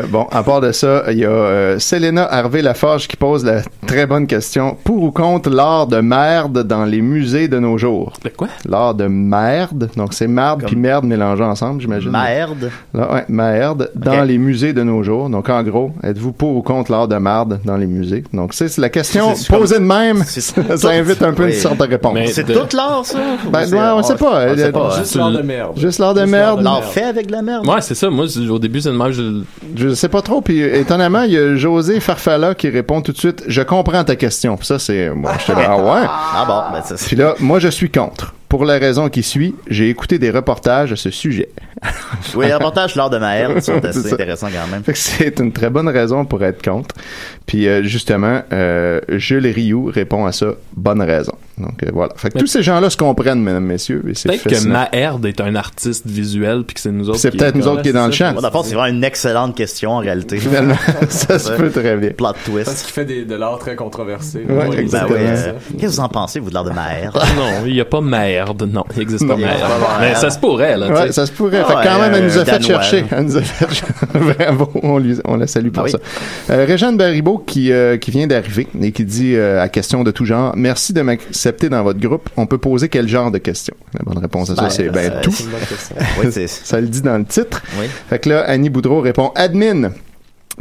Bon, à part de ça, il y a Selena Harvey-Laforge qui pose la très bonne question. Pour ou contre l'art de merde dans les musées de nos jours? De quoi? L'art de merde. Donc, c'est merde puis merde mélangés ensemble, j'imagine. Merde. Là, ouais, merde dans les musées de nos jours. Donc, en gros, êtes-vous pour ou contre l'art de merde dans les musées? Donc, c'est la question posée de même. Ça invite un peu une sorte de réponse. Mais c'est tout l'art, ça? Ben, on sait pas. Juste l'art de merde. Juste l'art de merde. L'art fait avec de la merde. Ouais, c'est ça. Moi, au début, c'est de même. Je sais pas trop. Puis, étonnamment, il y a José Farfalla qui répond tout de suite, je comprends ta question. Puis ça, c'est, moi, je te dis, ah ouais. Ah bon, ben ça. Puis là, moi, je suis contre. Pour la raison qui suit, j'ai écouté des reportages à ce sujet. Oui, les reportages l'art de merde sont assez intéressants quand même. Fait que c'est une très bonne raison pour être contre. Puis justement, Jules Rioux répond à ça, bonne raison. Donc voilà. Fait que tous ces gens-là se comprennent, mesdames, messieurs. Et c'est peut-être que Maherd est un artiste visuel puis que c'est nous autres. C'est peut-être nous autres qui est dans le champ. D'abord, c'est vraiment une excellente question en réalité. Finalement, ça se peut très bien. Plot twist. Parce qu'il fait de l'art très controversé. Ouais, exactement. Qu'est-ce que vous en pensez, vous, de l'art de Maherd? Non, il n'y a pas Maherd. Non, il n'existe pas Maherd. Mais ça se pourrait, là. Ouais, ça se pourrait. Fait que quand même, elle nous a fait chercher. Elle nous a fait Bravo, on la salue pour ça. Réjeanne Baribeau qui vient d'arriver et qui dit à question de tout genre, merci de m'accepter dans votre groupe. On peut poser quel genre de questions? La bonne réponse à ça, c'est tout. C'est une bonne question. Oui, ça le dit dans le titre. Oui. Fait que là, Annie Boudreau répond admin.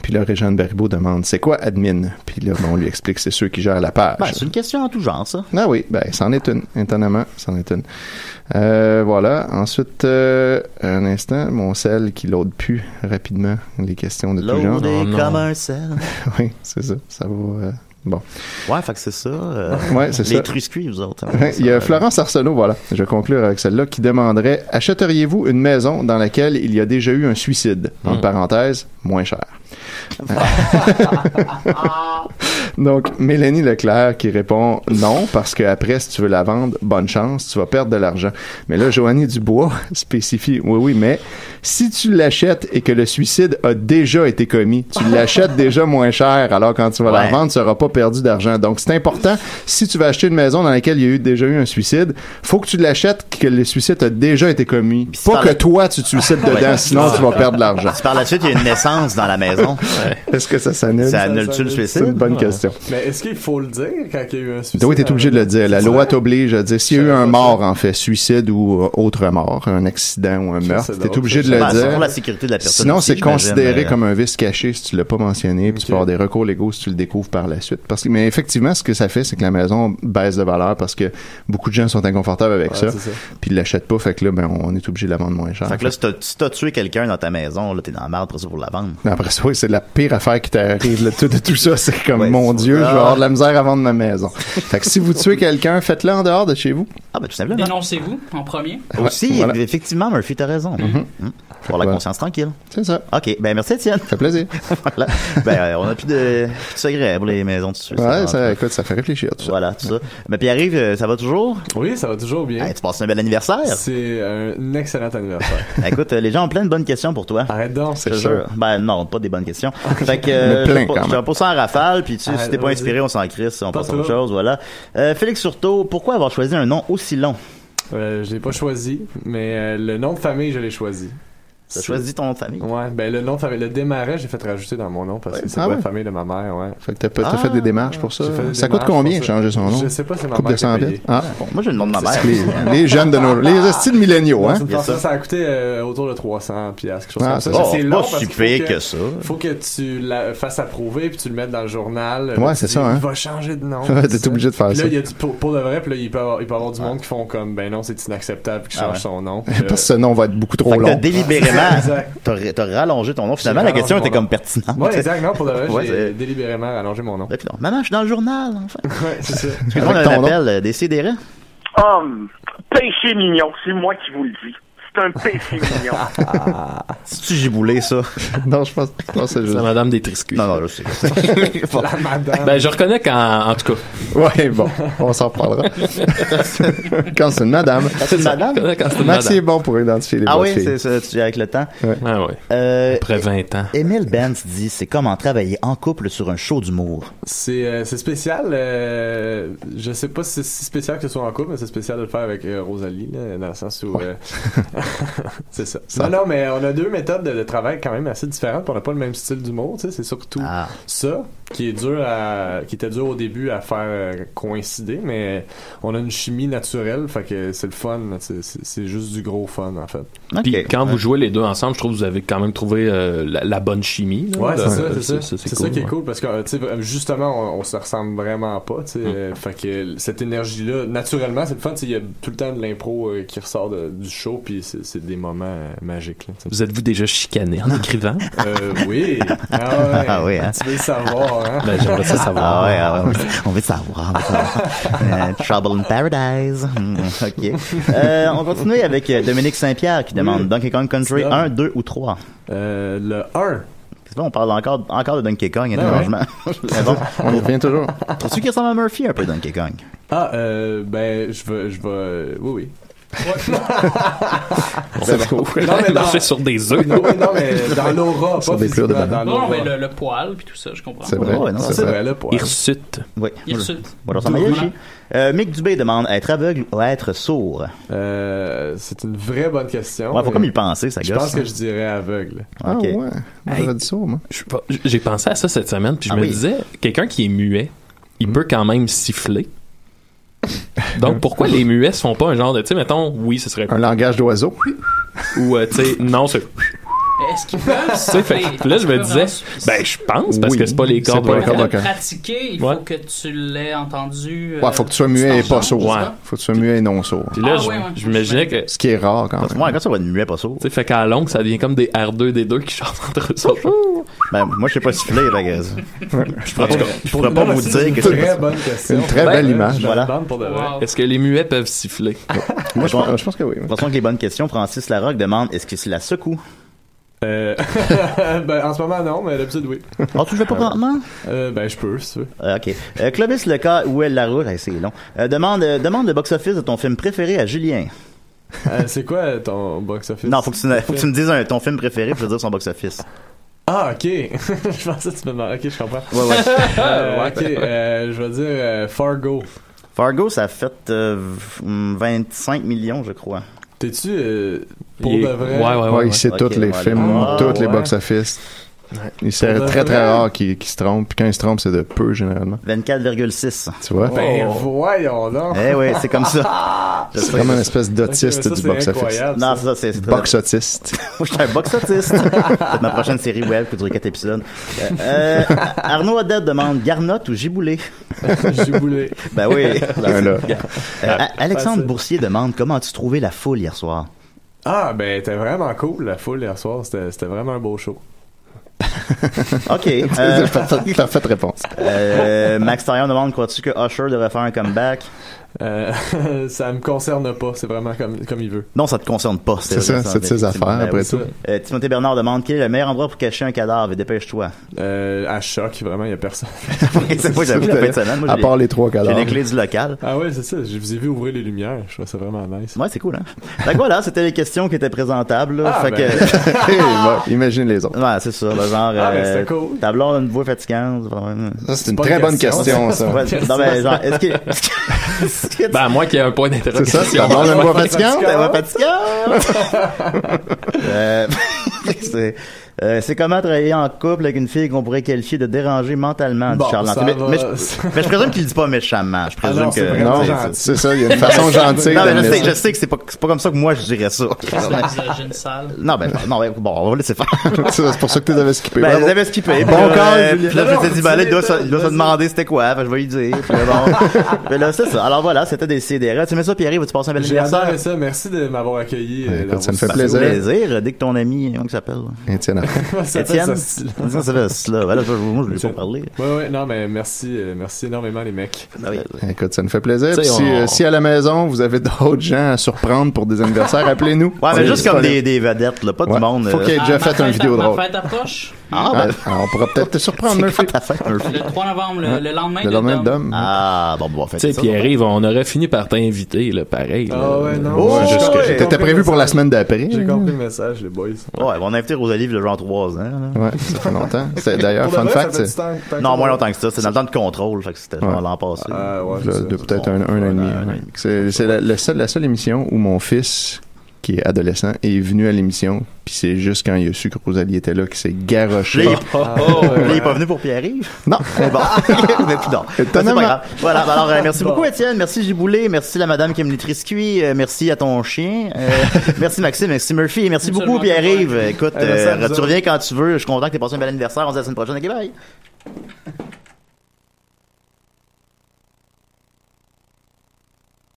Puis là, Réjeanne Baribeau demande c'est quoi admin? Puis là, on lui explique c'est ceux qui gèrent la page. Ben, c'est une question en tout genre, ça. Ah oui, ben, c'en est une. Étonnamment, c'en est une. Voilà. Ensuite, un instant, mon sel qui load plus rapidement les questions de tout genre. Loadé comme un sel. Oui, c'est ça. Ça va... Bon. Ouais, fait que c'est ça. Ouais, c'est les ça. Truscuits, vous autres. Il y a Florence Arsenault, voilà. Je vais conclure avec celle-là, qui demanderait achèteriez-vous une maison dans laquelle il y a déjà eu un suicide? Entre parenthèses, moins cher. Donc, Mélanie Leclerc qui répond non, parce que après, si tu veux la vendre, bonne chance, tu vas perdre de l'argent. Mais là, Joanie Dubois spécifie, oui, mais si tu l'achètes et que le suicide a déjà été commis, tu l'achètes déjà moins cher, alors quand tu vas la vendre, tu n'auras pas perdu d'argent. Donc, c'est important, si tu veux acheter une maison dans laquelle il y a déjà eu un suicide, faut que tu l'achètes que le suicide a déjà été commis. Pas que toi, tu te suicides dedans, sinon tu vas perdre de l'argent. Si par la suite, il y a une naissance dans la maison. Est-ce que ça s'annule? Ça annule-tu le suicide? C'est une bonne question. Mais est-ce qu'il faut le dire quand il y a eu un suicide? Oui, t'es obligé de le dire. La loi t'oblige à dire s'il y a eu un mort, en fait, suicide ou autre mort, un accident ou un meurtre, t'es obligé de le dire. C'est pour la sécurité de la personne. Sinon, aussi, c'est considéré comme un vice caché si tu l'as pas mentionné, puis tu peux avoir des recours légaux si tu le découvres par la suite. Mais effectivement, ce que ça fait, c'est que la maison baisse de valeur parce que beaucoup de gens sont inconfortables avec ça, puis ils l'achètent pas, fait que là, ben, on est obligé de la vendre moins cher. Fait que là, si t'as tué quelqu'un dans ta maison, là, t'es dans la merde après ça pour la vendre. Après ça, oui, c'est la pire affaire qui t'arrive, là. Tout ça, c'est comme, mon Dieu, je vais avoir de la misère à vendre ma maison. Fait que si vous tuez quelqu'un, faites-le en dehors de chez vous. Ah, ben, tout simplement. Dénoncez-vous en premier. Aussi, effectivement, Murphy, t'as raison. Pour la conscience tranquille. C'est ça. OK. Ben, merci, Étienne. Ça fait plaisir. Voilà. Ben, on a plus de secrets pour les maisons de suicide. Ouais, ça, écoute, ça fait réfléchir, tout ça. Voilà, tout ça. Mais Pierre-Yves, ça va toujours? Oui, ça va toujours bien. Hey, tu passes un bel anniversaire? C'est un excellent anniversaire. Écoute, les gens ont plein de bonnes questions pour toi. Arrête donc, c'est sûr. Ben, non, pas des bonnes questions. Fait que, je vais pas ça en rafale, puis si t'es pas inspiré, on s'en crisse, on passe à autre chose, voilà. Félix Surteau, pourquoi avoir choisi un nom aussi long? Je l'ai pas choisi, mais le nom de famille, je l'ai choisi. T'as choisi ton nom de famille? Ouais, ben le nom de famille, le démarrage, j'ai fait rajouter dans mon nom parce que c'est la famille de ma mère, ouais. Fait que t'as fait des démarches pour ça? Ça coûte combien changer son nom? Je sais pas, c'est ma mère qui a payé. Ah, bon, moi j'ai le nom de ma mère. Les jeunes de nos... Les styles milléniaux, hein? Ça a coûté autour de 300$, quelque chose comme ça. C'est long parce qu'il faut que tu la fasses approuver puis tu le mettes dans le journal. Ouais, c'est ça, hein? Il va changer de nom. T'es obligé de faire ça. Là, il y a pour de vrai, puis là, il peut y avoir du monde qui font comme, ben non, c'est inacceptable qu'il change son nom. Parce que ce nom va être beaucoup trop long. Délibérément, t'as rallongé ton nom. Finalement, la question était comme pertinente. Ouais, exact. Non, pour de vrai, j'ai délibérément rallongé mon nom. Maman, je suis dans le journal, enfin. Ouais, c'est ça. Excuse-moi, on a un appel Décidérez. Péché mignon, c'est moi qui vous le dis. C'est un péché mignon. C'est-tu giboulé, ça? Non, je pense que c'est juste la madame des Triscuits. Non, je sais. La madame. Ben, je reconnais en tout cas. Ouais, bon, on s'en reparlera. Quand c'est une madame. C'est une madame? Max est bon pour identifier les Ah oui, filles. c'est ça, tu avec le temps. Ouais. Ah ouais. Après 20 ans. Émile Benz dit, c'est comment travailler en couple sur un show d'humour. C'est spécial. Je sais pas si c'est si spécial que ce soit en couple, mais c'est spécial de le faire avec Rosalie, là, dans le sens où... C'est ça. Non, mais on a deux méthodes de travail quand même assez différentes, puis on n'a pas le même style d'humour, tu sais, c'est surtout ça qui était dur au début à faire coïncider, mais on a une chimie naturelle, fait que c'est le fun, c'est juste du gros fun en fait. Puis quand vous jouez les deux ensemble, je trouve que vous avez quand même trouvé la bonne chimie. Là, ouais, c'est ça qui est cool, parce que tu sais, justement on se ressemble vraiment pas, tu sais, fait que cette énergie là naturellement c'est le fun, tu sais, il y a tout le temps de l'impro qui ressort du show, puis c'est des moments magiques là, vous êtes-vous déjà chicané en écrivant? Oui. Oui, hein? Tu veux savoir, hein? Ben, j'aimerais ça savoir. On veut savoir. Trouble in Paradise. OK. On continue avec Dominique Saint-Pierre qui demande Donkey Kong Country 1, 2 ou 3. Le 1. C'est bon, on parle encore de Donkey Kong, étrangement. Mais bon, on y revient toujours. Trouves-tu qu'il ressemble à Murphy un peu, Donkey Kong? Ben, je vais, oui. C'est cool. Non, mais marcher sur des œufs. Non, mais dans l'aura, pas physiquement, dans l'aura. Non, mais le poil, puis tout ça, je comprends. C'est vrai. C'est vrai, le poil. Hirsute. Oui. Hirsute. Voilà, ça m'a Yoshi. Mick Dubé demande être aveugle ou être sourd? C'est une vraie bonne question. Ouais, faut comme y penser, ça gosse. Je pense que je dirais aveugle. OK. Ouais. J'aurais dit sourd, moi. J'ai pensé à ça cette semaine, puis je me disais, quelqu'un qui est muet, il peut quand même siffler. Donc, pourquoi les muets se font pas un genre de, tu sais, mettons, oui, ce serait... Un langage d'oiseau. Ou, tu sais, non, c'est... Est-ce qu'ils peuvent là, je me disais, ben, je pense, parce que c'est pas les cordes vocales. Pour pratiquer, il faut que tu l'aies entendu. Ouais, faut que tu sois muet et pas sourd. Ouais. Faut que tu sois muet et non sourd. Puis là, je m'imaginais que. Ce qui est rare quand même. Ouais, quand ça va être muet, pas sourd. Tu sais, fait qu'à la longue, ça devient comme des R2D2 qui chantent entre eux autres. Ben, moi, je sais pas siffler, je pourrais pas vous dire que c'est une très bonne question. Une très belle image. Voilà. Est-ce que les muets peuvent siffler? Moi, je pense que oui. De toute façon, que les bonnes questions, Francis Larocque demande est-ce que c'est la secoue? Ben, en ce moment, non, mais d'habitude, oui. Ah, tu le fais pas vraiment? Ben, je peux, si tu veux. OK. Clovis Leca, où est la roue? C'est long. Demande le box-office de ton film préféré à Julien. C'est quoi ton box-office? Non, faut que tu me dises ton film préféré, puis je veux dire son box-office. Ah, ok. Je pensais que tu me demandais. Ok, je comprends. Ouais. Ok, je vais dire Fargo. Fargo, ça a fait 25 millions, je crois. T'es-tu pour de vrai? Ouais, il sait tous les films, tous les box-office. C'est très très rare qu'il se trompe, puis quand il se trompe, c'est de peu généralement. 24,6. Tu vois? Ben voyons donc. Eh oui, c'est comme ça. C'est vraiment une espèce d'autiste du box-office. Non, c'est box-autiste. Je suis un box-autiste. C'est ma prochaine série web qui dure 4 épisodes. Arnaud Odette demande Garnotte ou Giboulé? Giboulé. Ben oui. Là. Alexandre Boursier demande comment as-tu trouvé la foule hier soir? Ah, ben, c'était vraiment cool, la foule hier soir. C'était vraiment un beau show. OK. Parfaite réponse. Max Taillon demande crois-tu que Usher devrait faire un comeback? Ça me concerne pas, c'est vraiment comme il veut. Non, ça te concerne pas. C'est ça, c'est de ses affaires après tout. Timothée Bernard demande quel est le meilleur endroit pour cacher un cadavre? Dépêche-toi. À Choc, vraiment, il y a personne. C'est pas j'avoue la fin de semaine. Moi, à part les 3 cadavres. J'ai les clés du local. Ah ouais, c'est ça. Je vous ai vu ouvrir les lumières. Je trouve ça vraiment nice. Ouais, c'est cool, hein. Fait que voilà, c'était les questions qui étaient présentables. Là. Fait que... imagine les autres. Ouais, c'est ça. Genre, c'était cool. Ta blonde a une voix fatigante. Ça, c'est une très bonne question, ça. Non, mais genre, est-ce que... Ben, à moins qu'il y ait un point d'interrogation. C'est ça, c'est une voix fatigante? Ta voix fatigante? C'est comment travailler en couple avec une fille qu'on pourrait qualifier de dérangée mentalement, dit Charles Lanty. Mais je présume qu'il le dit pas méchamment. Je présume que... Non, c'est ça, il y a une façon gentille. Non, mais je sais que c'est pas comme ça que moi je dirais ça. Misogyne sale. Non, bon, on va laisser faire. C'est pour ça que tu avais skippé. Ben, je l'avais skippé. Bon call, puis là, je me suis dit, ben là, il doit se demander c'était quoi. Fait je vais lui dire. Mais là, c'est ça. Alors voilà, c'était des CDR. Tu mets ça, Pierre, vas-tu passer un bel anniversaire? J'ai ça. Merci de m'avoir accueilli. Ça me fait plaisir. Dès que ton ami, comment il s'appelle? Étienne. Étienne? Ça fait ça. Voilà, moi, je lui ai pas parlé. Ouais, non, mais merci énormément, les mecs. Écoute, ça nous fait plaisir. Si à la maison, vous avez d'autres gens à surprendre pour des anniversaires, appelez-nous. Ouais, mais juste comme des vedettes, là, pas du monde. Faut qu'il ait déjà fait une vidéo drôle. Ma fête approche. On pourra peut-être te surprendre, Murphy. Le 3 novembre, le lendemain de Dom. Ah, bon, en fait. Tu sais, Pierre-Yves, on aurait fini par t'inviter, là, pareil. Ah ouais, non. T'étais prévu pour la semaine d'après. J'ai compris le message, les boys. Ouais, on a invité Rosalie, le genre 3 ans. Ouais, ça fait longtemps. C'est d'ailleurs, fun fact. Non, moins longtemps que ça. C'est dans le temps de contrôle, fait que c'était l'an passé. Ah, ouais. De peut-être un an et demi. C'est la seule émission où mon fils qui est adolescent, est venu à l'émission, puis c'est juste quand il a su que Rosalie était là qu'il s'est garoché. Là, il est pas venu pour Pierre-Yves? Non. Mais bon, mais puis non. C'est pas grave. Voilà, alors merci beaucoup Étienne, merci Giboulé, merci la madame qui aime les triscuits, merci à ton chien, merci Maxime, merci Murphy, et merci beaucoup Pierre-Yves. Écoute, tu reviens quand tu veux, je suis content que tu aies passé un bel anniversaire, on se dit à la semaine prochaine, ok bye!